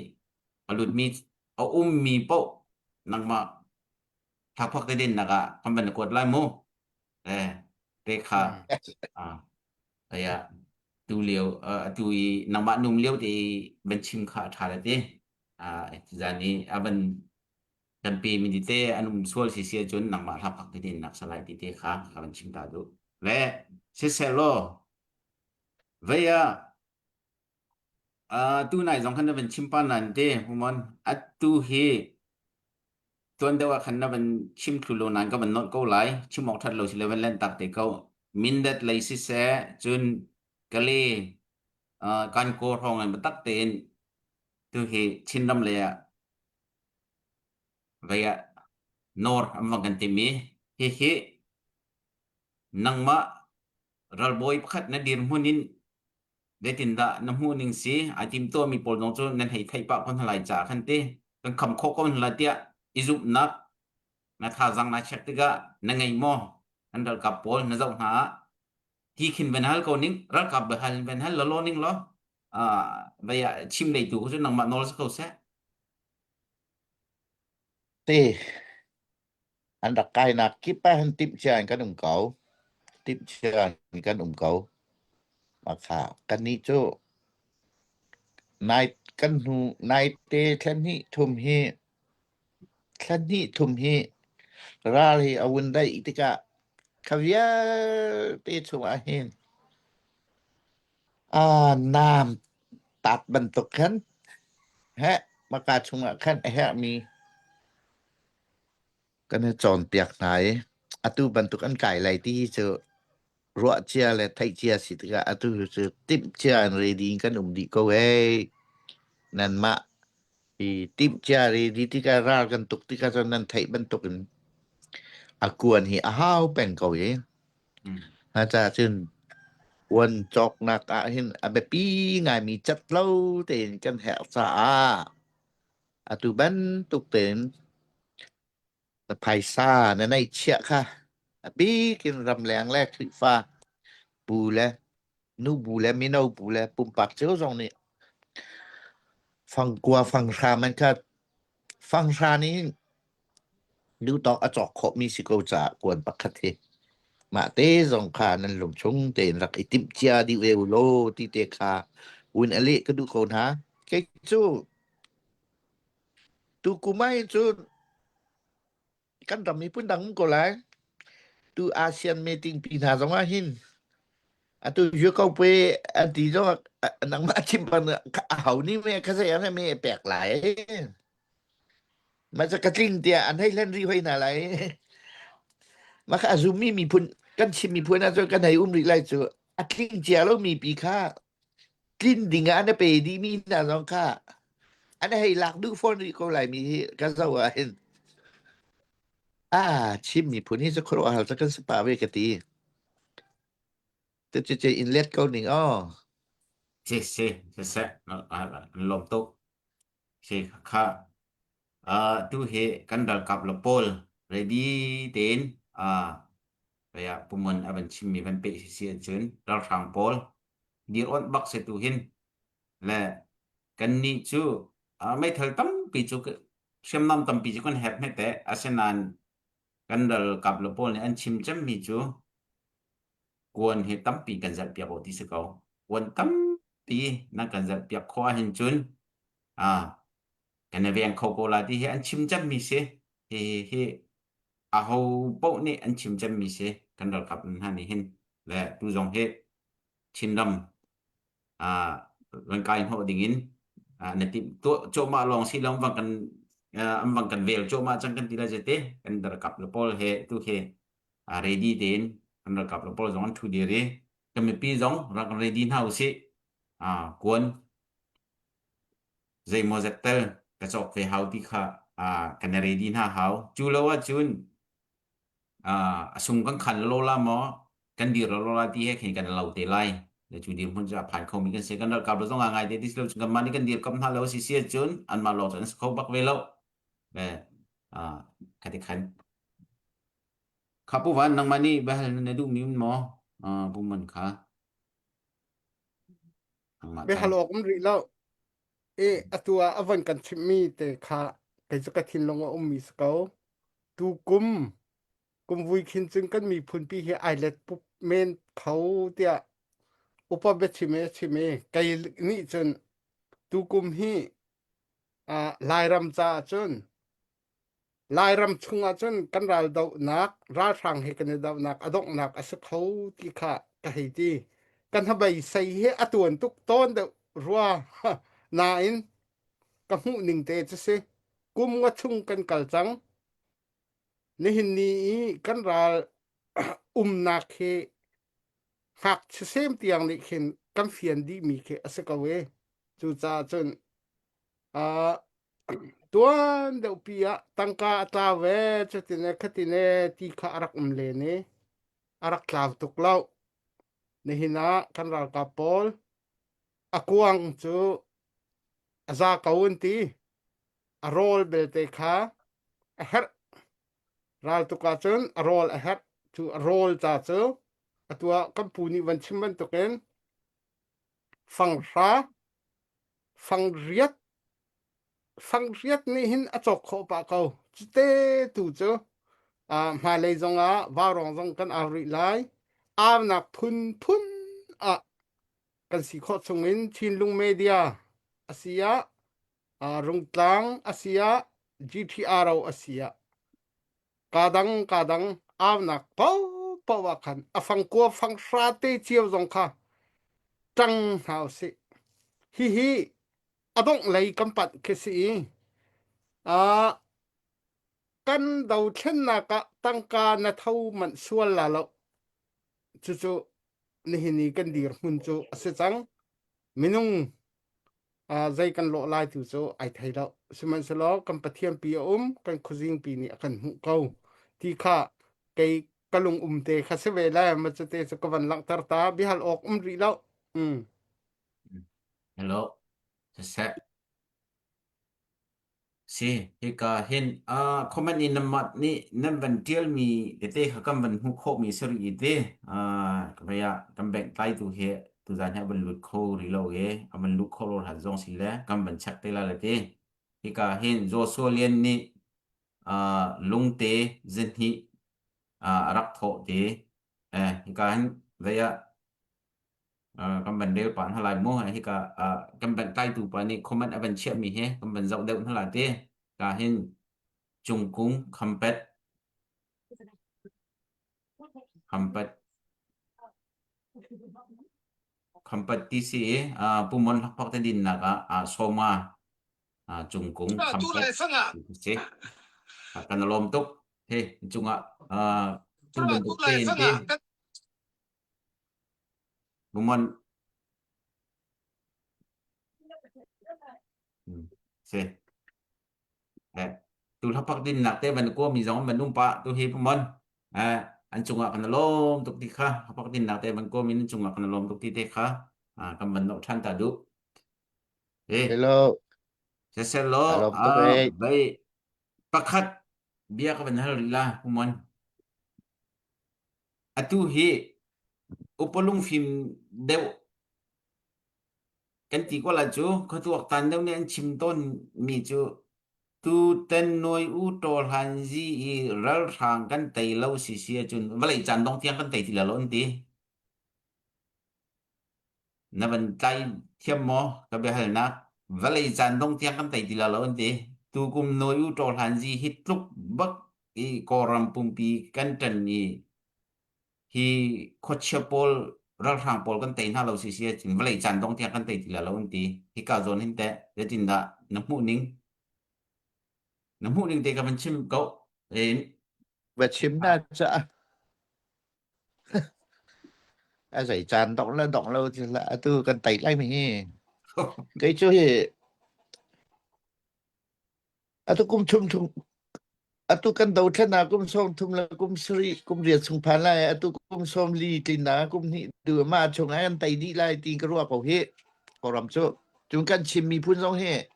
alut mi au mi po nang ma thak phak te din naka kam ban ko lai mo te kha aya tu liu tu nang ba num liu ti ben chim kha tha le te jani aban kan pi mi te anum sual si sia chun nang ma thak phak te din nak salai ti te kha ban chim ta du le se se lo vaya tu nai jong khan ben chim pa nan te humon atu he tuan dewa khan na ban chim thulo nan ka ban not ko lai chim ok that lo si level len tak te ko min that lai si se chun kali kan ko thong an tak ten tu he chin ram le vaya nor amwang kan ti mi he nangma ralboy pakhat na dir hunin detinda na huning si atim to mi pol nong chu nan hei thai pa kon halai cha khan te kan kham kho kon la tia izup nak na tha jang na chek tiga na ngai mo andal ka pol na zau ha ti khin benhal ko ning ral ka behal benhal lo ning lo vaya chim lei tu chu nang ma nol sa ko se te anda kai na kipa han tip chan kan kau tip chan kan kau maka kan ni chu nai kan hu nai te khan ni thum hi rali awun dai itika kavya te chu ahin nam tat bentuk kan maka chunga kan mi kan chon piak nai atu bentuk an kai lai ti chu ruwa chia le thai chia sitika atu chu tip chia ready kan di ko nan ma tip chia ready tika ra kan tuk tika chon nan thai bentuk akuan hi ahau pen ko cha chun wan chok nak hin abe pi ngai mi chat lo ten kan hel sa atu ban tuk ten ภายซ่าในเชี่ยค่ะ บีกินรำแรงแรกถึงฟ้าปูแลนูบูแลมินเอาปูแลปุ่มปักเจ้าจงนี่ฟังกลัวฟังชามันก็ฟังชานี้ดูตอกอจอกขอมีสิโกจากวนปักคเทมาเตจงคานั้นลงชงเตนรักอิติมเจียดิเวโลติเตคาอุนอลิก็ดูคนหาเกจูtu kumai chu kan rami pun dang ko lai tu ASEAN meeting pi na zong hin atu yo ko pe anti zo nang ma chim pan hau ni me ka se ya me pek lai maจะกระทิงเตียอันให้เล่นรีไว้น่ะไรมาค่ะซูมีมีพุนกันชิมีพุนนะจกันให้อุ้มริไลจูอัดลิงเจียแล้วมีปีค่ากินดิงอันเปดีมีน่ะน้องค่ะอันให้หลักดูฟอนรีก็ไหลมีกันซะว่าเห็นชิมมีพุนนี่จะครอหัลจะกันสปาเวกตีแต่จะอินเลตเกาหนิงSi, se lom tok. Si kha tu he kandal kap lepol ready ten kaya pumun aban chimmi ban pe si chun dal thang pol dir on bak se tu hin la kan ni chu mai thal tam pi chu sem nam tam pi chu kan hep me te asenan kandal kap lepol ni an chim cham mi chu kwon he tam pi kan zal pia bo ti se ko kwon tam pi na kan zal pia khwa hin chunกันเวียงโคโกลาที่อันชิมจัมมีเสเฮอาโฮโปนี่อันชิมจัมมีเสกันดอกับนั่นนี่เห็นและดูจงเฮชินดำร่างกายโหดิ่งในที่ตัวโจมาลองสิลองฟังกันฟังกันเวลโจมาจังกันทีละเจเตกันดอกับละปอลเฮตุเฮready denกันดอกับละปอลจงอันทุเดเรกันมีปีจงรัก ready เฮาสิกวนใจโมเซตเตอร์กระจกเฟเฮาที่ค่ะกันเรดีน่าเฮาจูเลว่าจุนสุงกันขันโลลามอกันดีโลลาที่ให้เห็นกันเราเตไลเดี๋ยวจูดีมันจะผ่านเขามีกันเสกันเรากับเราต้องง่ายๆที่เรากันมานี่กันดีกับท่าเราสิเสียจุนอันมาหลอกกันเขาบักเวลขัดขันขับผู้วันนังมานี่บ้านในดูมีมันหมอผู้มันค่ะไปหาลอกมันรีแล้วตัวอวันกันชิมีแต่ค่ะไก่จะกระทินลงว่ามีสเกาตูกุมวุยคินจึงกันมีพุนปีเฮไอเลตปุ๊บเมนเขาเตียอุปเบชิเมไก่นี่จนตูกุมฮีลายรำจาจนลายรำชุงจนกันราดาวนักราชังเฮกันดาวนักอดกนักอสเขาที่ค่ะกะเฮตีกันทำไมใส่เฮอตวนทุกต้นเดรัวนายนกับหูหนึ่งเตจะเสกุมว่าชุงกันกัลจังในหินนี้กันรานักเฮหักเซมเตียงนี่เห็นกันเฟียนดีมีเฮอสกเวจูจ่าจนตัวเดวปียตั้งกาตาเวจะติเนคติเนที่ขารักเลเนรักลาวตุกเล่าในหินะกันรากาปอลกวางจูอาซาคาวนตีโรลเบลเตคาเฮรรัลตุกาจนโรลเฮรจูโรลจ่าจูตัวกัมพูนีวันชิมันตุกเอนฟังราฟังเรียดนี่หินอจกโคปะเขาจุเตตูจูมาเลยจงวารองจงกันอาริไลนักพุนกันสิโคชงอินชินลุงเมเดียอาเซียรุงตลังอาเซีย GTR เราอาเซียกาดังนักเป้าว่ากันฟังกัวฟังชาเตเจียวจงค่ะจังหาวสิฮิต้องเลยกำปัดเคสีกันดาวเช่นนักตั้งการเท่ามันส่วนละแล้วจู่นี่กันดีร์มุนจู่เสียจังมินุงใจกันโลลายจู่ไอไทยแล้วสมัยสลอกันปะเทียมปีกันคุซิงปีนี้กันหุเกาที่ข้าไกกะลุงเตคาเสเวลามันจะเตสกวันลังตาตาบิฮัลออกรีแล้วHello เส si hika hen comment ni namat ni nan ban tiel mi te khakam ban hu kho mi seri ite kaya kambek tai tu he tu zan ha ban lut kho ri lo ge aman lut kho lo ha zong si le kam ban chak te la le te hika hen zo so lien ni lung te zin hi rak tho te hika hen daya kam ban del pan halai mo hika kam ban tai tu pa ni comment aban che mi he kam ban zau deu hala te ka hen chung kung khampet ti si pumon hakpak ta din naka soma chung kung khampet si kanalom tok he chunga tu ban tok te pumon si tu hakpak din nak te ban ko mi zong ban numpa tu he pumon an chunga kanalom tok ti kha hakpak din nak te ban ko min chunga kanalom tok ti te kha kam ban no than ta du Hello Seselo baik pakat biar ka ban hal la pumon atu he upolung film deu kan ti ko la chu ko tu tan deu ne an chim ton mi chu tu ten noi u tol han ji i ral thang kan tai lo si sia chun balai chan dong tiang kan tai ti la lon ti na ban tai thiam mo ka be hal na balai chan dong tiang kan tai ti la lon ti tu kum noi u tol han ji hit luk bak i koram pumpi kan tan ni hi khochapol ral thang pol kan tai na lo si sia chin balai chan dong tiang kan tai ti la lon ti hi ka zon hin te de tin da na mu ning te ka ban chim ko và chiếm na cha giải tràn động lâu thì là tu cần tẩy lại mình cái chỗ thì tu cũng chung tu cần đầu thân nào cũng xong thum là cũng sri cũng riết sung phán lại tu cũng xong ly tin na cũng ni đưa mà chung ai ăn tẩy đi lại tin cái ruộng của he có làm chỗ chúng cần chim mi phun xong he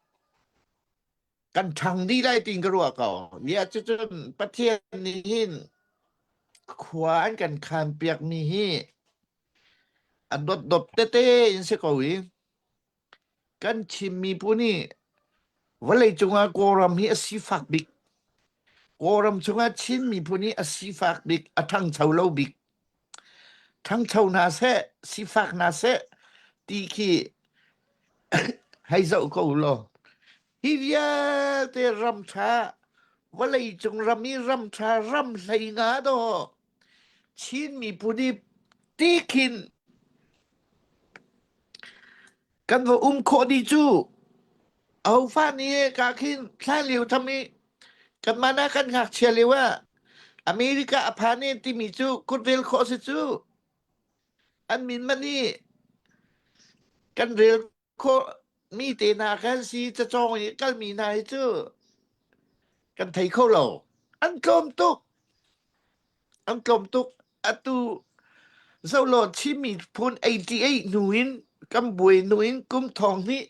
cần thằng đi lại tin cái ruộng của vì choประเทศนี้ขวานกันคานเปียกมีฮีอันดดเต้ๆอินเสกวิกันชิมมีผู้นี้ว่าเลยจงอากรำฮีอสีฝากบิกกรำจงอาชินมีผู้นี้อสีฝากบิกอทั้งชาวเล่าบิกทั้งชาวนาเสสีฝากนาเสตีขี้ให้เจ้าเขาหรอฮิเดียเตรำชาว่าเลยจงรำมีรำชารำใส่งาดอชินมีผู้นี้ตีขินกันว่าโคดีจูเอาฟ้านี้กาขินคล้ายเหลียวทำนี้กันมานะกันหักเชียเลยว่าอเมริกาอภานี่ที่มีจูกุดเวลโคสิจูอันมินมันนี่กันเรลโคมีเตนากันสีจะจองกันมีนายจูกันไทยเขาเราอันกลมตุกอตูเจ้าหลอดชิมีพูน88หนุนกำบวยหนุนกุมทองนี่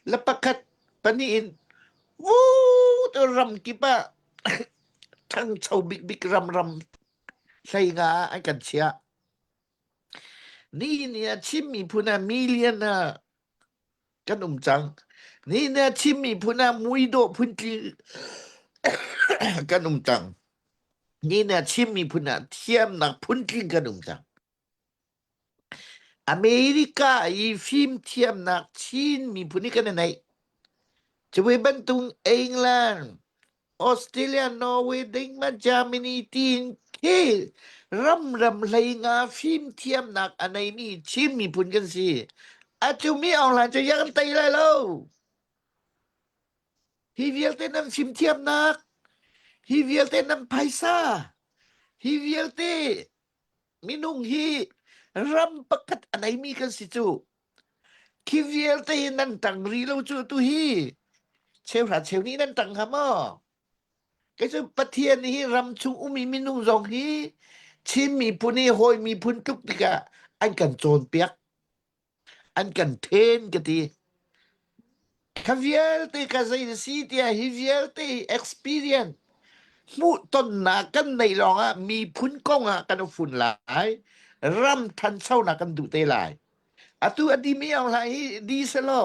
และประคัดปะนี่อินวู้ตัวรำกิปะ ทั้งเจ้าบิ๊กรำใส่งาไอ้กันเชียนี่เนี่ยชิมีพูนามิเลียนนะกันจังนี่เนี่ยชิมีพูนามุยโดพุนจีกันจังนี่เนี่ยชิมีพูนาเทียมนักพุนจีกันจังอเมริกาอีฟิล์มเทียมนักจีนมีพูนี่กันไหนจะไปบรรทุงอังกฤษออสเตรเลียนอร์เวย์เดนมาร์กเยอรมนีจีนเครำเลยงาฟิล์มเทียมนักอันไหนมีชิมมีพูนกันสิอาจุมีออนไลน์จะยังตีเลยแล้วฮีเวียลเต้นฟิล์มเทียมนักฮีเวียลเต้นไพซ่าฮีเวียลเต้มินุงฮีรำประกัดอันไหนมีกันสิจูฮีเวียลเต้นั่นตังรีเราจูตุฮีเชลราเชลนี้นั่นตังฮะมอก็จะประเทศนี้รำชุงมีมินุงจงฮีชิมมีพูนี่โหยมีพูนทุกติกะอันกันโจนเปียกอันกันเทนกะที Kavierte kazaidasitia hivierte experience มุต้นนากันในรองมีพุนกงกันฝุ่นหลายร่ำทันเศร้านากันดูเตหลายตุอดีมีอะไรดีซะลอ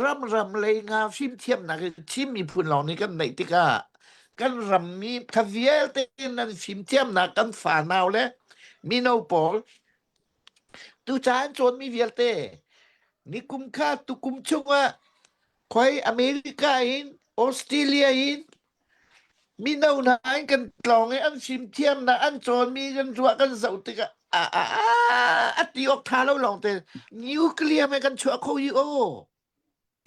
ร่ำเลยงาฟิมเทียมนะชิมมีพุนเหล่านี้กันในติกากันร่ำมีคาเวียเตนั้นฟิมเทียมนะกันฝานาวและมีโนปอลตุจานโจนมีเวียเตนี่กุมค่าตุกุมชงคอยอเมริกาอินออสเตรเลียอินมีนาวนากันกลองอันฟิมเทียมนะอันโจนมีกันจัวกันเสาติกะติออกทาแล้วลองแต่นิวเคลียร์ไม่กันชัวโคยิโอ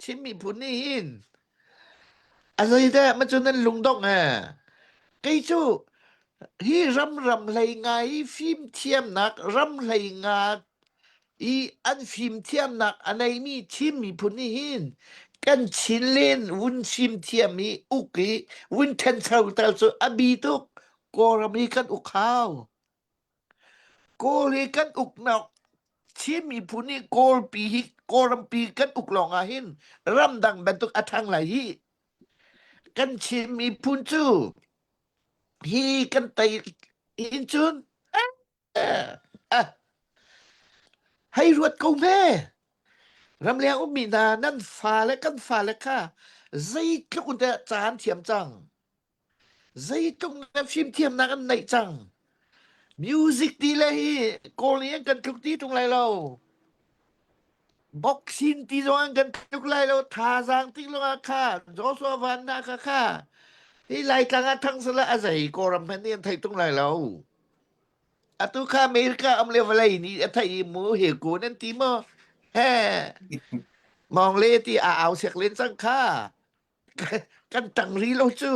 ชิมีพุนี่หินอะไรแต่มันจนนั้นลุงดองไกจูฮีรำเลยงาฟิมเทียมนักรำเลยงาอีอันฟิมเทียมนักอันไหนมีชิมีพุนี่หินกันชินเลนวุนฟิมเทียมมีอุกีวุนเทนเซาตาสุอบีตุกกอรมีกันอุกข้าวโกเลกันอุกนอกชิมีพุนี่โกลปีฮิโกรมปีกันอุกลองหินรำดังบันตุกอทังไหลกันชิมีพุนจูฮีกันไตอินจุนให้รวดกูแม่รำเลียงมีนานั่นฟ้าและกันฟ้าและค่ะใจตุกแต่จานเทียมจังใจตุกนับฟิมเทียมนักอันไหนจังมิวสิกดีเลยโกเลียงกันทุกที่ตรงไรเราบ็อกซินที่ร้องกันทุกไรเราทาซางที่ร้องค่ะโจสวานนาค่ะที่รายการทั้งสละอะไรโกรมพันเนียนไทยตรงไรเราตุค่าอเมริกาอเมริกาอะไรนี่ไทยหมูเฮกูนั่นทีมมองเลที่เอาเสียกเล่นสังค่ากันตั้งรีเราจู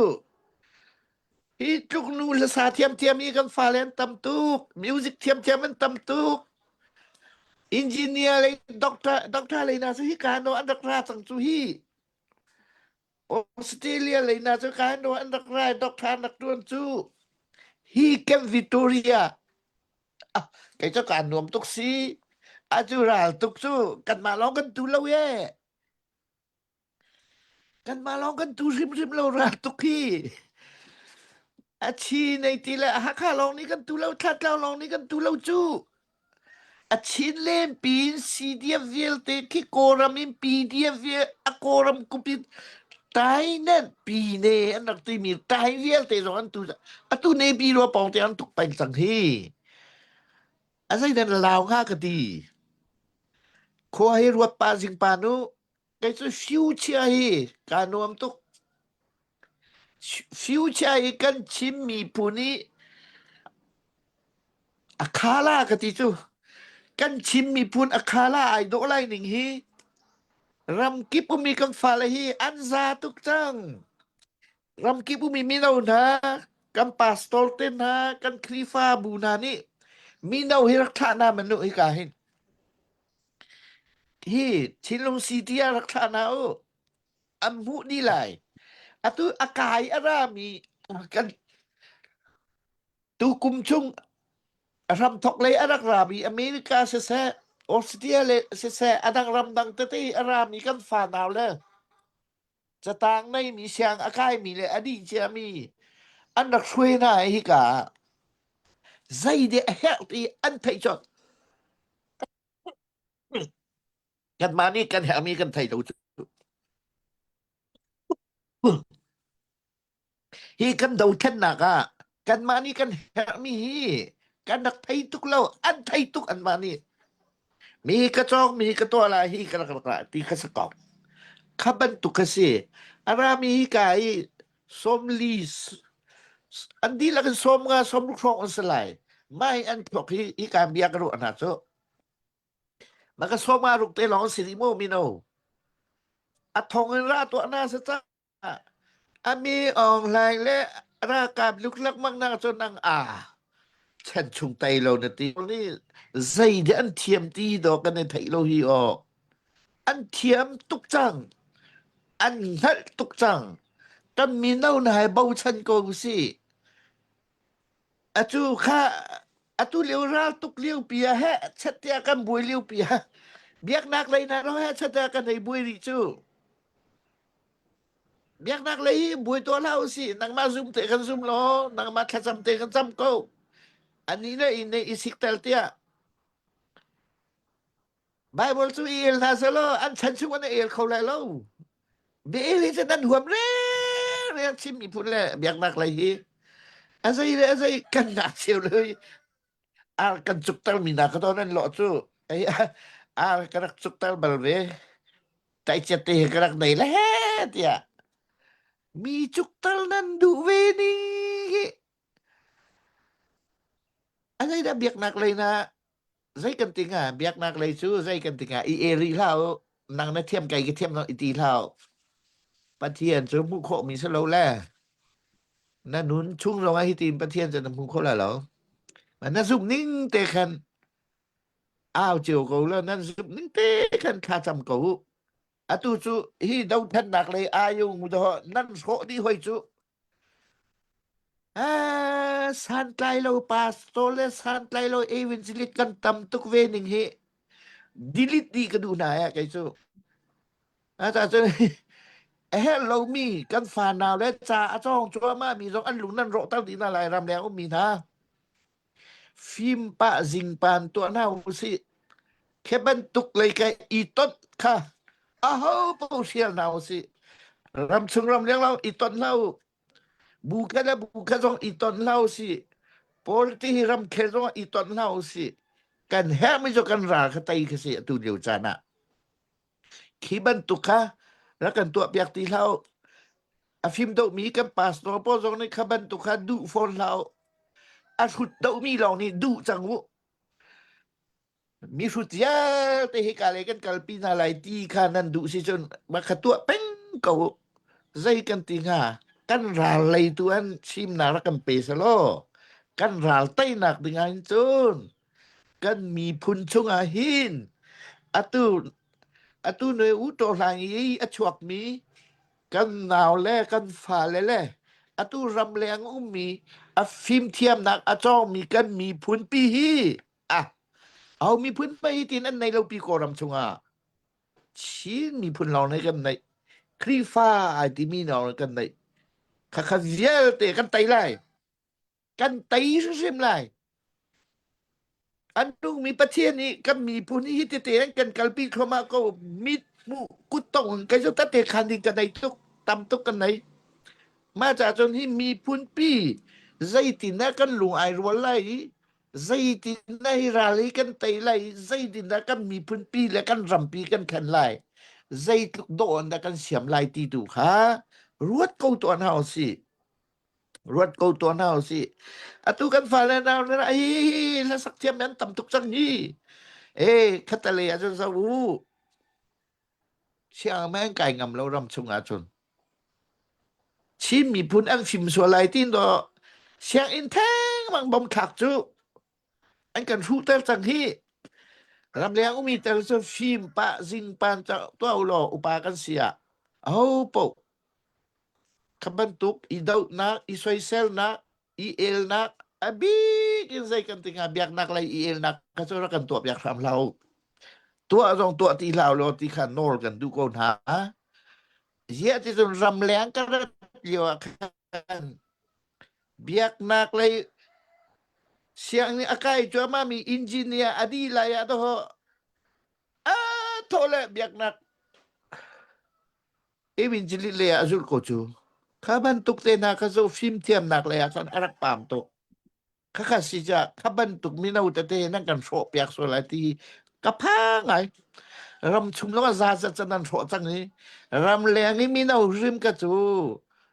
ฮีจุกนูละสาเทียมมีกันฟ้าแลนตำตุกมิวสิกเทียมมันตำตุกอินจิเนียร์เลยด็อกเตอร์เลยนะสุฮิการโนอันดักราสังสุฮีออสเตรเลียเลยนะสุการโนอันดักราด็อกเตอร์นักดวนจูฮีเกมวิตอเรียไก่เจ้าการนวมตุกซีอาจูราลตุกจูกันมาลองกันตูเลวกันมาลองกันตูริมเราราตุกฮีอาชีในทีละหักข้าลองนี้กันตูเลวทัดเราลองนี้กันตูเลวจูอาชีเล่นปีนซีเดียเวลเตคิโกรามินปีเดียเวลอโกรามกุปิตายนั่นปีเนอันนักตีมีตายเวลเตร้อนตูเนปีรัวปองเตอันตุกไปสังเฮอาศัยนั้นลาวข้ากะดีขอให้รวดปาสิงปานุไก่จะฟิวเจอร์ให้การนวมตุกฟิวเจอร์กันชิมมีปุนีอาคาลากะดีจูกันชิมมีปุนอาคาลาไอโดไลหนึ่งฮีรำกิปุมีกันฟาลฮีอันซาตุกจังรำกิปุมีมินาวนะกันปาสตอลเตนะกันคลีฟาบูนานี่มินาวฮิรักษานามันนุฮิกาหินฮีชิลงซีเทียรักษานาโออัมมุนี่ไลตุอากายอารามีกันตุกุมชุงรำทอกเลยอารักราบีอเมริกาเสออสเตรเลียเสอดังรำดังเตติอารามีกันฝ่านาวเลยจะต่างในมีเสียงอากายมีเลยอดีเจมีอันดักช่วยนายฮิกาใจเดียเฮลตีอันไทยจดกันมานี่กันแหมีกันไทยดูฮีกันดูเช่นนักกันมานี่กันแหมีฮีกันนักไทยทุกเล่าอันไทยทุกอันมานี่มีกระจอกมีกระตัวอะไรฮีกันกระตีกระสกอบขับันตุกเสียอารามีฮีกายสมลีสอันดีละกันสมลูกทองอันสลายไม่อันพวกฮีกายเบียกระโดดอันนั้นโซมันก็สมลูกเตลองสิริโมมิโนอัทองราตัวน่าสะจ้ามีออนไลน์และรากาบลุกลักมังนาจนนังฉันชุงไตเราเนตีนี่ใจเดอันเทียมตีดอกกันในไทยโลฮีออกอันเทียมตุกจังอันนัดตุกจังกันมีเน่าหน่ายเบาชันโกสิจูข้าตูเลี้ยวราตุกเลี้ยวเปียแฮชัดเตียกันบุยเลี้ยวเปียเบียกนักเลยนะเราแฮชัดเตียกันในบุยริจู เบียกนักเลยบุยตัวเราสินังมาซุมเตกันซุมโลนังมาคัซัมเตกันซัมโกอันนี้นะอินในอิสิกเตลเตียBible tu il na solo an chan chu wan il khol lai lo be il is nan huam re chim mi pun le biak nak lai hi azai kan na chiuเลยal kan chuk tal mi na ka to nan lo chu ai al kan chuk tal bal ve tai che te kan nei le tia mi chuk tal nan du ve ni azai da biak nak lai na zai kan tinga biak nak lai chu zai kan tinga i eri lao nang na thiam kai ke thiam no i ti laoปะเทียนจะมุโคมีสโลแลนั่นนุนชุ่งลงให้ตีนปะเทียนจะนำมุโคละเหรอมันน่ะสุบนิ่งเตคันอ้าวเจียวกูแล้วนั่นสุบนิ่งเตคันคาจำกูอะตูจุฮีดาวทันนักเลยอายุมุดอนั่นโคดีห้อยจุสันไกลโลปาสโตเลสันไกลโลเอวินซิลิตกันตำตุกเวนิงเฮดิลิตดีกันดูหน่ายไกจุแต่จะHello me กันฟานาวและจาจ้องจัวมามี2อันหลุงนั่นโรตั้งดีน่าลายรำแล้วมีนะฟิล์มปะจิงปานตัวหน้าสิแค่บรรทุกเลยแกอีต้นค่ะอ้าวเป้าเชียนาวสิรำชงรำเลี้ยงเราอีต้นเราบุกะจงอีต้นเราสิปอลที่รำเคจงอีต้นเราสิกันแฮไม่จกันราคาไตคือสิตูเดียวจานะขีบรรทุกค่ะแล้วกันตัวเปียกตีเราอาฟิมโดมีกันปาสโตโปซงในขบันตุคาดูฟอนเราอาชุดโดมีเรานี่ดูจังวุมีชุดยาแต่เหตุการณ์กันกัลปีนาไลตีคานันดูสิจนมาขตัวเป็นกูใจกันติงากันราเลยตัวอันชิมนารักันเปสโลกันราไตนักดึงอันจนกันมีพุนชงอาหินอตูเนอุโตลางยีอชวกมีกันหนาวแลกันฝ่าแลอตูรำแรงมีอฟิมเทียมนักอจ้องมีกันมีพุนปีฮีเอามีพุนไปที่นั่นในเราปีกรำชงชินมีพุนเราในกันในครีฟ้าไอติมีเราในกันในขัดเยลเตกันไตไล่กันไตซิมไล่อันนู้มีประเทศนี้ก็มีผู้นี้ที่เตะกันกัลปีเข้ามาก็มิดมุกุตงกันจะตัดเตะคันดิกันในทุกตำทุกกันไหนมาจากจนที่มีพุนปีใจตินะกันหลวงไอรัวไลใจตินะฮิราลีกันไตไลใจตินะกันมีพุนปีและกันรำปีกันขันไลใจทุกโดนแต่กันเสียมไลตีดูค่ะรวดเก้าตัวเฮาสิรวดเก้าตัวเฮาสิอตุกันฟ้าแล้วนะแล้วสักเทียมนั้นตำทุกจังนี้คัตเลอาจจะสู้เชียงแม่งไก่งำเรารำชงอาจนชิมีพุนอังฟิมสวไลตินดอเชียงอินแทงมังบอมขักจุอันกันรู้แต่จังที่รำเลียงมีแต่จะฟิมปะจิงปานจะตัวเอาหล่ออุปากันเสียเอาปกขบันตุกอีดาวนักอีสวยเซลนักอีเอลนักบีกินใจกันติงาเบียกนักไรอีเอลนักก็จะรักกันตัวเบียกทำเราตัวตรงตัวที่เราที่ขันโนกันดูก่อนหาเยอะที่จนรำแรงกันเยอะกันเบียกนักเลยเสียงนี้อากาศจัวมามีอินจิเนียร์อดีไลอะตัวโทรเลยเบียกนักวินจิลิเลยอาจุลโคจูข้าบันตุกเตนาข้าจะฟิล์มเทียมนักเลยสันอารักปามโตข้าสิจะข้าบันตุกมีนาอุตเตนั่งกันโฟเปียกโซลาตีกระพังไงรำชุมแล้วก็ซาจะนันโฟจังนี้รำแรงนี่มีนาริมกระจู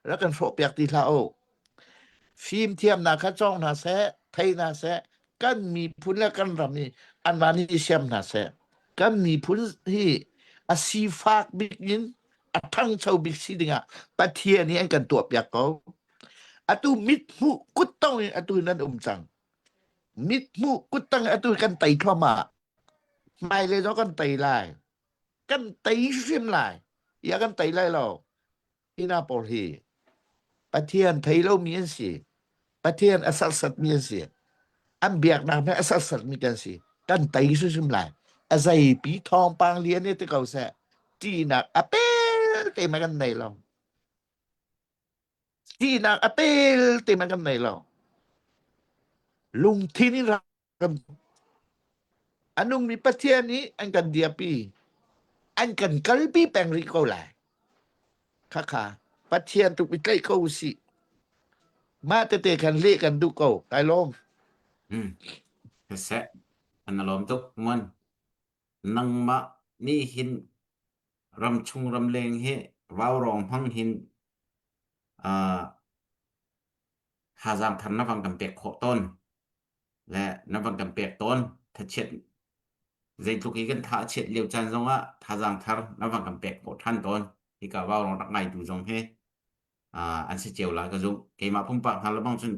แล้วกันโฟเปียกตีลาโอฟิล์มเทียมนักข้าจ้องนาเสไทยนาเสกันมีพุนแล้วกันรำนี่อันวานี้เชียมนาเสกันมีพุนที่อาซีฟากบิกยินทั้งชาวบิกซีดิงประเทศนี้กันตัวเปียกเขาอตุมิดมุกุตต้องอตุนั้นจังมิดมุกุตต้องอตุกันไตเข้ามาไม่เลยเนาะกันไตไล่กันไตซิมไล่อย่ากันไตไล่เราที่นาโปลฮีประเทศไทยเรามีอันสิประเทศอาศัยสัตว์มีอันสิอันเบียกนะแม่อาศัยสัตว์มีกันสิกันไตซิมไล่อาศัยปีทองปางเลียนเนี่ยที่เขาแซ่จีนักเตะมากันไหนเรา ที่นางอเตลเตมันกันไหนเราลุงที่นี่รักกันอันนุ่งมีประเทศนี้อันกันเดียปีอันกันกลปีแปลงริโกแหละค่ะประเทศตุกไปใกล้เขาสิมาเตะกันเละกันดูเขาไกลลงกระแสอันอารมณ์ตุกมันนังมะนี่หินรำชุงรำเลงเฮว้าวรองพังหินหาจางทันนวังกำเปกโคต้นและนวังกำเปกต้นถ้าเช็ดใจทุกข์กันถ้าเช็ดเลียวจันทร์ว่าถ้าจางทันนวังกำเปกโคท่านต้นที่กะว้าวรองรักไงดูจงเฮอันเสียเจียวละก็จงเกมาพุ่มปากหันละบังซุน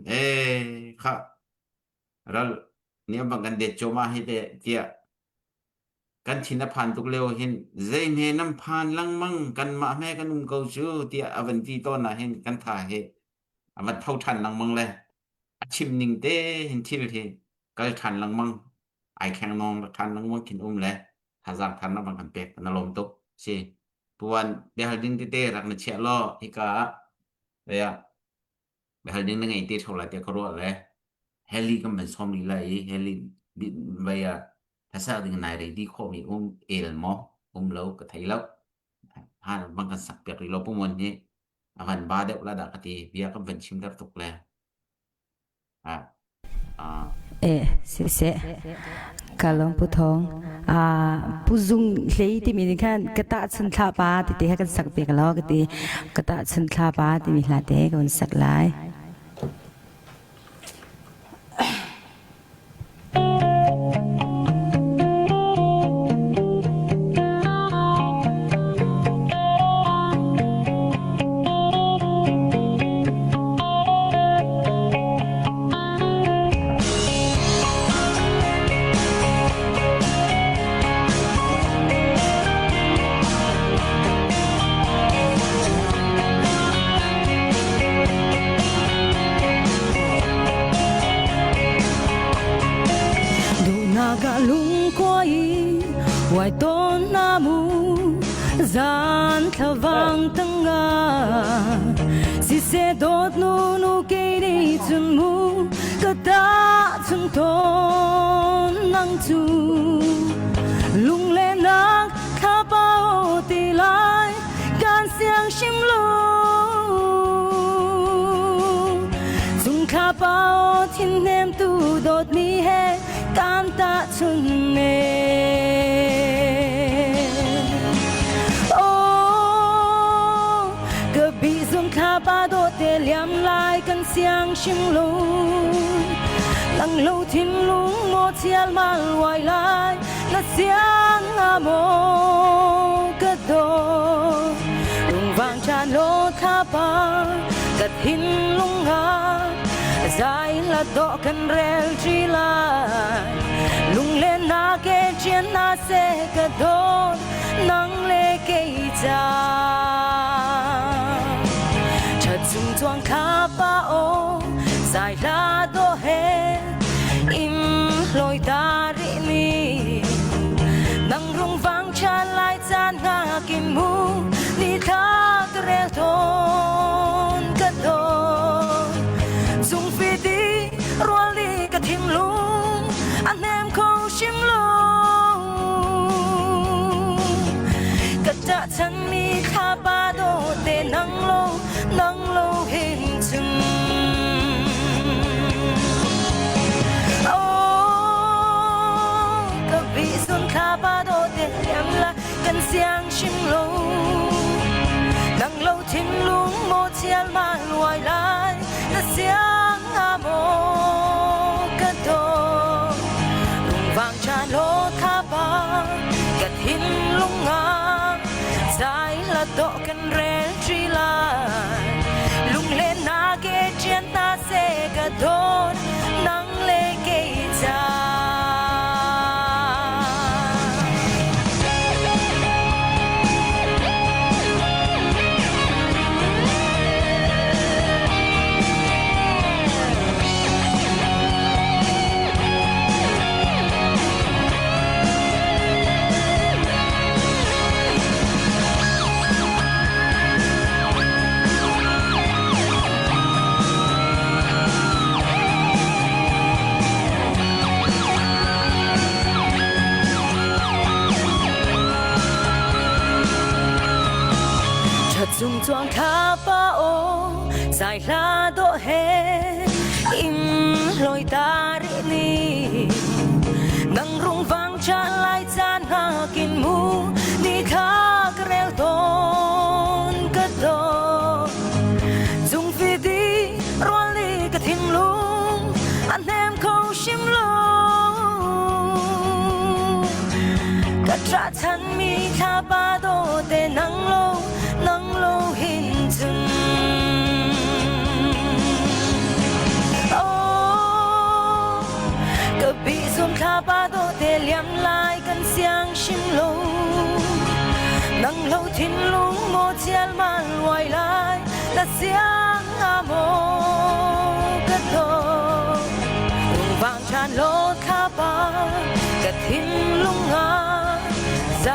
ค่ะรัลเนี่ยบังกันเด็ดโจมาให้เตียกันชินผ่านทุกเร็วเห็นใจเมน้ำผ่านลังมังกันมาแม่กันนุ่มเกาชูเตียอวันที่ต้นน่ะเห็นกันท่าเฮอวันเท่าทันลังมังเลยชิมนิ่งเต้เห็นทิลเฮก็ทันลังมังไอแข็งนองทันลังมังกินเลยถ้าจากทันน้ำบังกันเป็ดนลมตกสิปวนเบลดิงเต้รักนเชลออีกาเบียเบลดิงนั่งไอเต้เท่าไรเต้ก็รู้เลยเฮลีก็เป็นสมลีเลยเฮลีบินเบียถ้าสักดึงนายได้ดีข้อมีเอลมอเล่าก็ไทยแล้วหาบางกันสักเปียกเราปุ่มวันนี้วันบาเดวละดักตีเบียก็เป็นชิมดับตุกเลยเสกะลองพุทองผู้ซุงเลยที่มีกันกะตะสันทาปาติให้กันสักเปียกแล้วกะติกะตะสันทาปาที่มีลาเตกันสักหลายWai ton namu zan thavang tanga si se dot nu ke ni chun mu ka ta chun ton nang chu lung le nak kha pa o ti lai kan siang shim lu chung kha pa o thin nem tu dot mi he kan ta chun me ba do te liam lai kan siang shim lu lang lo thin lung mo chial mal wai lai na siang amo ka do lung wang chan lo kha pa ka thin lung ha zai la do kan rel chi lai lung le na ke chien na se ka do nang le ke cha chung chuang kha pa o sai la do he im loi ta ri ni nang rung wang chan lai chan nga kin mu ni tha tre thon ka do chung fi di rual li ka thim lu an nem kho shim lu ka cha chan mi kha pa do te nang lo hin chung ka bi sun kha ba do te yam la kan siang shim lo nang lo thin lung mo chial ma luai lai na siang amo ka do lung wang cha lo kha ba ka thin lung nga sai la do kan rel tri lai lung le na ke chien na se ka don nang le ke cha Dung chuang tha pa o sai la do he im loi ta ri ni nang rung vang cha lai chan ha kin mu ni tha krel ton ka do dung phi di ron li ka thim lung an nem ko shim lo ka tra chan mi tha pa do te nang lo hin chunก็ปีส่วนข้าป้าโตเตเลี่ยมลายกันเสียงชิมโลนั่งโลทิ้นลุงโมเจียลมันไว้ลายและเสียงอาโมกระโตรุ่งวางชานโลข้าป้ากระทิ้นลุงอาใจ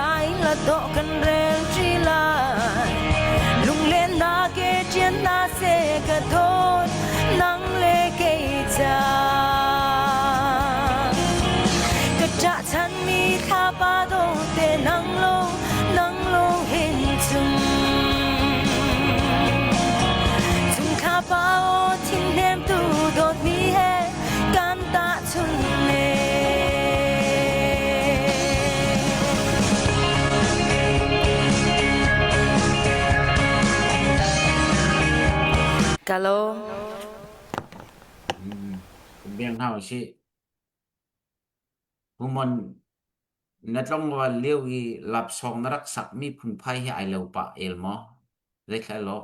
ละโตกันเร็วจีลายลุงเล่นนาเกเจียนนาเสกระโทษนั่งเลเกจาจะฉันมีข้าป้าโตเตนังโลเห็นจุงข้าป้าโอทิ้งเนมตูโดดมีแหกันตาชุนเนกาโลเบียงเฮาสิผู้มันนัดลงว่าเลี้ยวอีหลับสองนรักสักมีพึ่งไพ่ให้ไอเลวปะเอลมอได้แค่ลอ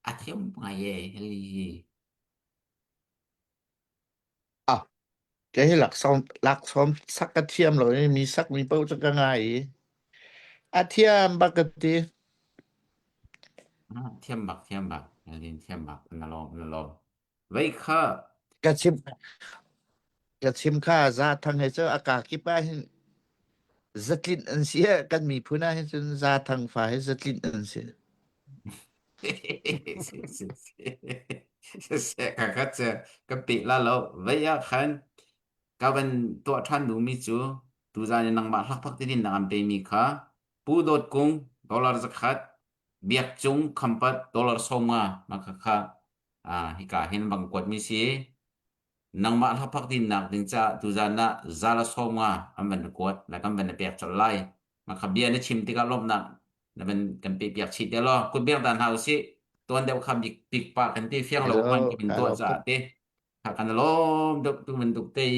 อาเทียมไงเย่เฮลีแกให้หลักซ้อมสักกระเทียมเหรอมีสักมีเป้าจักง่ายอาเทียมปกติเทียมบักเลินเทียมบักนลองไว้ค่ะกระชิมค่าซาทางให้เจ้าอากาศกิบให้zatlin an sia kan mi phuna he chun za thang fa he zatlin an sia sẽ cả các cái bị la lâu vậy á khán các bên tọa thân đủ mi chú tu ra nên năng bạn hắc phắc tin năng bê mi khá pu đột cung dollar zakat biak chung khampat dollar soma makha hi ka hin bang kwat mi si nang ma hak phak tin nak ding cha tu za na zala soma amban kwat la kam ban biak chol lai makha bia ne chim ti ka lom na na ben kan pe biak chi de lo ku biak dan hau siตัวเดียวคำปิกปากกันที่เฟียงเรามันกินตัวจ่าเต้หากกันล้มตุมันตุกเตย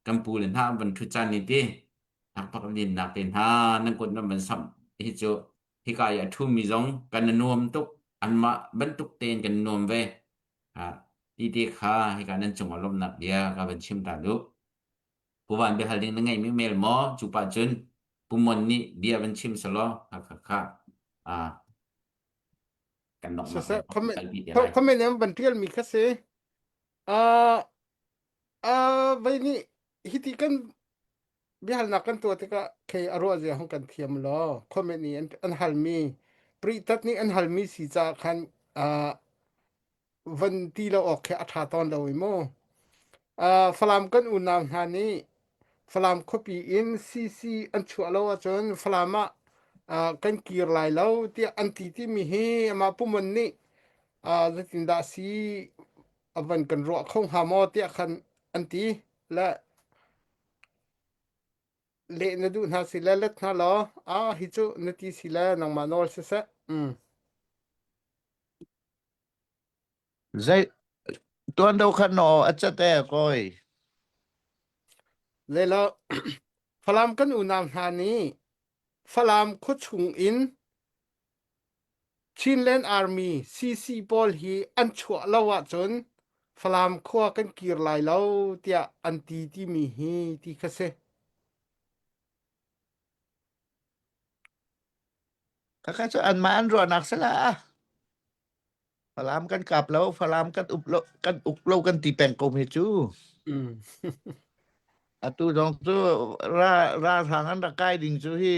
กัมพูเลนท่ามันทุจานิตีหากพักดินหนักเป็นท่านั่งกดน้ำมันซ้ำที่โจที่กายทุ่มมีสองกันนวมตุกอันมาบรรทุกเต้นกันนวมเวที่ที่ข้าให้การนั้นจงอารมณ์หนักเดียกับเป็นชิมตาดูผู้วันเบียร์ลิงนั่งไงไม่เมลหมอจุปาจุนผู้มันนี่เบียร์เป็นชิมสโลค่ะSasa kami nem bantial mi kasi vai ni hiti kan bihal na kan to tika kay aro je hong kan thiam lo kami ni an halmi pritat ni an halmi si cha khan van ti lo ok atha ton lo mo falam kan unam ha ni falam copy in cc an chu lo chon falama kan kir lai lo ti anti ti mi hi ma pumun ni zatin da si avan kan ro khong ha mo ti khan anti la le na du na si la let na lo hi chu na ti si la nang manol se sa zai tuan do khan no achate koi le lo falam kan unam ha ni falam khu chung in Chinland Army CC Paul hi an chua lawa chon falam khwa kan kir lai lo tia anti ti mi hi ti khase kaka chu an ma an ro nak sala falam kan kap lo falam kan up lo kan ti peng kom he chu atu dong tu ra thang an da kai ding chu hi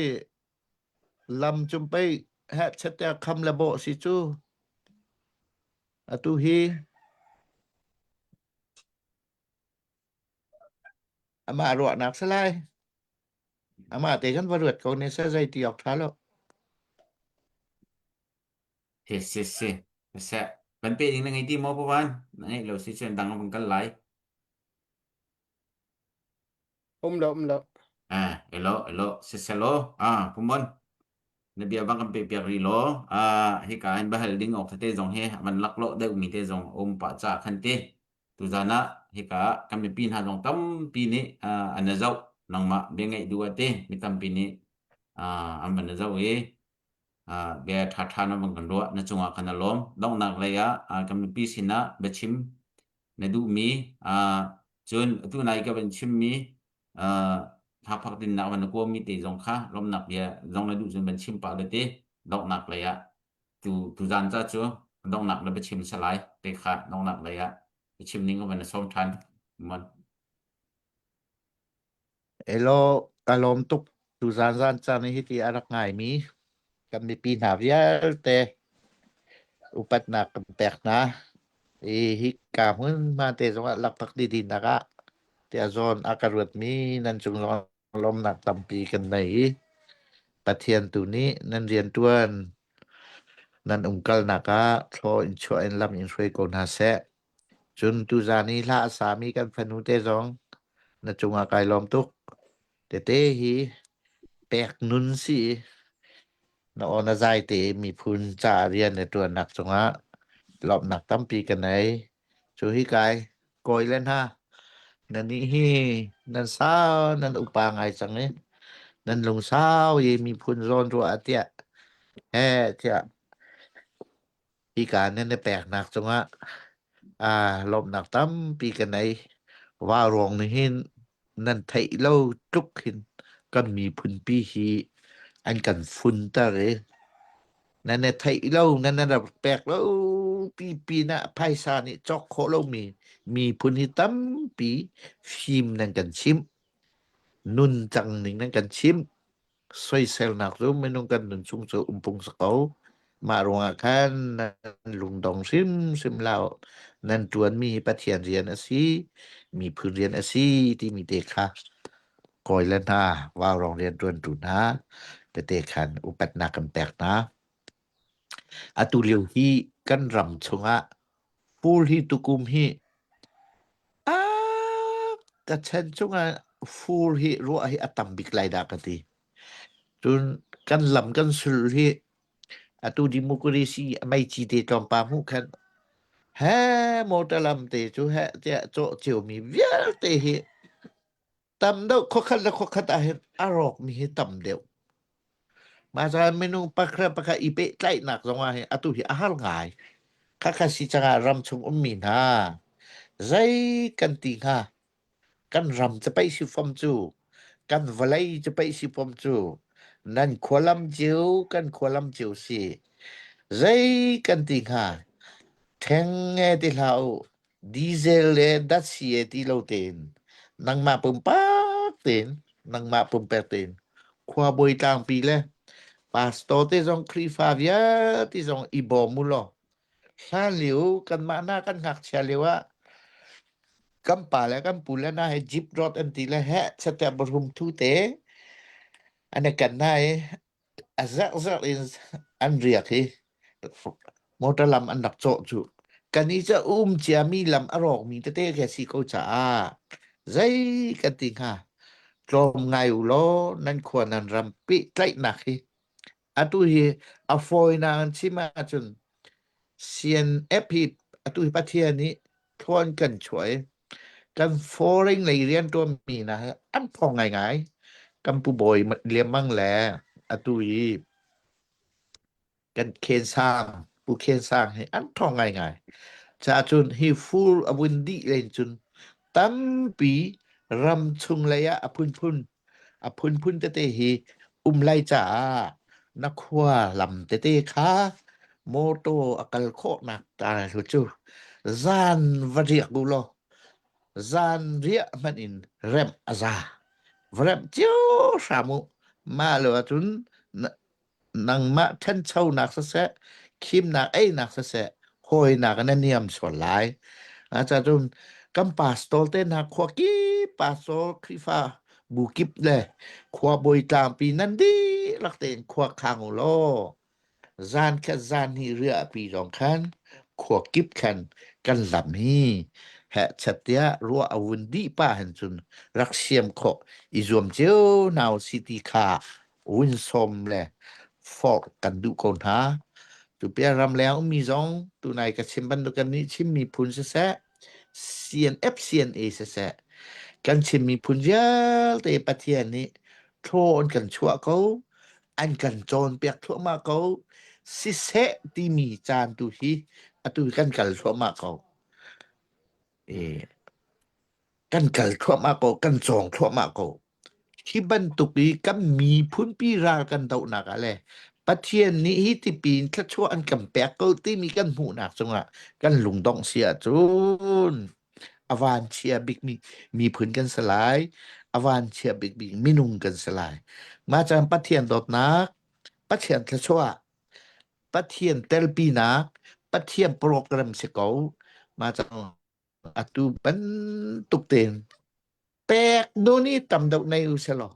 lam chum pai ha chatta kham la bo si chu atu hi ama ro nak salai ama te kan varut ko ne sa zai ti ok thalo Ese. Ese. Ban pe ding nang iti mo po ban. Nai lo si chen dang bang kan lai. umlo Elo. Seselo. Pumon. Nabia bang kan pe piak ri lo. Hi ka an bahal ding ok te jong he man lak lo da umi te jong pa cha khan te. Tu jana hi ka kan pe pin ha jong tam pi ni an zau nang ma be ngai du ate mi tam pi ni an ban zau e be tha na bang kan ro na chunga kan lom dong nak le ya kan pi sina be chim na du mi chun tu nai ka ban chim mi phak tin na ban ko mi te jong kha lom nak ya jong na du chun ban chim pa le te dong nak le ya tu jan cha chu dong nak le be chim salai te kha dong nak le ya be chim ning ko ban som than man Elo kalom tuk tu zan chan hi ti arak ngai mi kan mi pi na vial te upat na kan pek na hi ka mun ma te jong lak tak di din na ka te azon akarut mi nan chung lom nak tampi kan nei pathian tu ni nan rian tuan nan kal naka tho in cho en lam in shui ko na se chun tu zani la sa mi kan phanu te jong na chunga kai lom tuk te hi pek nun si na ona zai te mi phun cha rian ne tuan nak chunga lom nak tampi kan nei chu hi kai koi len ha nan ni hi nan sao nan upa ngai chang ne nan lung sao ye mi phun ron ro atia tia hi ka nan ne pek nak chunga lom nak tampi kan nei wa rong ni hin nan thai lo tuk hin kan mi phun pi hi an kan phun ta re nan ne thai lo nan na pek lo pi na phai sa ni chok kho lo mi phun hi tampi phim nan kan chim nun chang ning nan kan chim soi sel nak ru menung kan nun chung so pung sakau ma rong kan lung dong sim lao nan tuan mi pathian rian asi mi phun rian asi ti mi te kha koi lan ha wa rong rian tuan tu na te khan upat na kan tek na atu liu hi kan ram chunga pul hi tukum hi ka chen chunga ful hi ro hi atam bik lai da ka ti tun kan lam kan sul hi atu demokrasi mai chi te tom pa mu khan mo ta lam te chu te cho chiu mi vial te hi tam do kho khat a hen arok mi hi tam deu ma sa menu pakra paka ipe tlai nak zonga he atu hi ahal ngai kha si changa ram chung mi na zai kan ti ha kan ramจะไปสิฟอมจูกันวลัยจะไปสิฟอมจูนั่นขวลัมจิวกันขวลัมจิวสิใจกันติงาแทงเอติลาวดีเซลเลดัสเซียติโลเตนนังมาปุ่มปากเตนนังมาปุ่มแปเตนขวาบอยตางปีเลยปาสโตเตจงครีฟาเวียติจงอีบอมุลอซาลิวกันมาหน้ากันหักเชลิวะกันป่าแล้วกันปูแล้วนะให้จิบรถอันตีแล้วแฮะสเตปบรุมทูเตอันนี้กันได้azak is อันเรียกที่มอตลำอันดับโจจูกันนี้จะเจียมีลำอรอกมีเต้แค่สีเขาจ๋าใจกันติงค่ะตรงไงอยู่ล้อนั่นควรนั่นรำปิใกล้หนักที่อัตุฮีอฟอยนานชิมาจนเซียนเอพีอัตุฮีปัทเทียนี้ทวนกันช่วยกันฟอริงในเรียนตัวมีนะฮะอันพองง่ายๆกันผู้บอยเรียนมั่งแหละอัตุฮีกันเคนสร้างผู้เคนสร้างให้อันพองง่ายๆจะจนฮีฟูลอวินดีเลนจนตั้มปีรำชุงเลยะอพุนเตฮีไลจ่านักว่าลำเตค่ะโมโตอากาลโคนักตาสุจูซานวเรียกุโลซานเรียมันอินเรมอาซาเรมเจียวสามุมาเลยจุนนังมาท่านเช่านักเสะคิมนักนักเสะหอยนักนั่นเนียมส่วนหลายอาจารย์จุนกัมปาสโตเตนักขวากีปาโซคริฟาบุกิบเลยขวาบอยตามปีนั้นดีลักเตนขวาคางโล จานแค่จานฮีเรือปีรองคันขวกิบคันกันลำฮีแหะชัดเตียรัวอาวุนดีป้าหันจุนรักเสียมขออีจวมเจ้านาวซิตี้คาวินสมแลฟอกกันดูคนหาตุเปียรำแล้วมีจงตัวนายกับชิมบันดูกันนี้ชิมมีพุนเสะ CNF CNA เสะกันชิมมีพุนเยอะแต่ประเทศนี้โทนกันชั่วเขาอันกันโจนเปียกทั่วมาเขาสิเสะที่มีจานตุฮีอตุกันกันทั่วมาเขาเอกันกันทั่วมาเขากันจองทั่วมาเขาที่บรรทุกนี้ก็มีพุนปีรากันเท่านักอะไรประเทศนี้ที่ปีนถ้าชั่วอันกำแปกก็ที่มีกันหูหนักจังอะกันลุงต้องเสียจุนอาวานเชียบิ๊กมีพื้นกันสลายอาวานเชียบิ๊กมีนุ่งกันสลายมาจากประเทศดอทนักประเทศถ้าชั่วประเทศเตลปีนักประเทศโปรแกรมเสกเอามาจากอัตุบันตุกเตนแปลกโดนี่ตำดอกในอุสลอ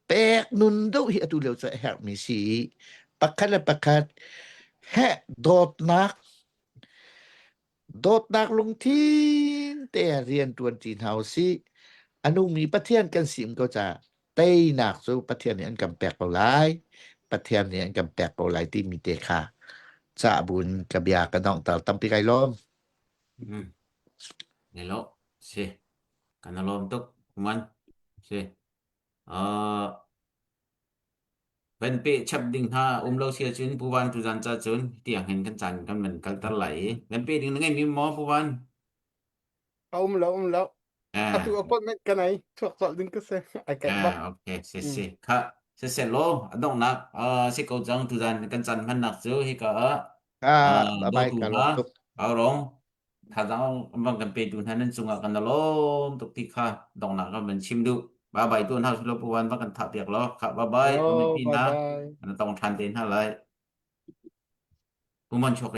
pek nundo hi atulew sa her misi pakala pakat he dot nak lung tin te rian tuan tin hau si anu mi pathian kan sim ko cha tei nak so pathian ni an kam pek pau lai pathian ni an kam pek pau lai ti mi te kha cha bun ka bia ka nong tal tam pi kai lom Nelo, si, kanalom tuk, kuman, si, uh, bên pe chập đình ha lâu xia chun pu van tu zan cha chun tiang hen kan chan kan men kal tar lai bên pe ding ngai mi mo pu van เอาแล้วอะตุ à อพอร์ตเมนต์กันไหนชวกสอดดึงก็เซ่ไอแกะบัก ok si อืม si kha se se lo adong nak si ko jang tu zan kan chan man nak chu hi ka ครับบ๊าย do บาย tu กาล ha มตุก ao rong tha dang bang kan pe tu han nan sunga kan lo tuk ti kha dong nak kan men chim du ba bai tu ha lo pu van ba kan tha piak lo kha ba โอ้ bai pa me pi บาย na บาย an tong than ten ha lai pu man chok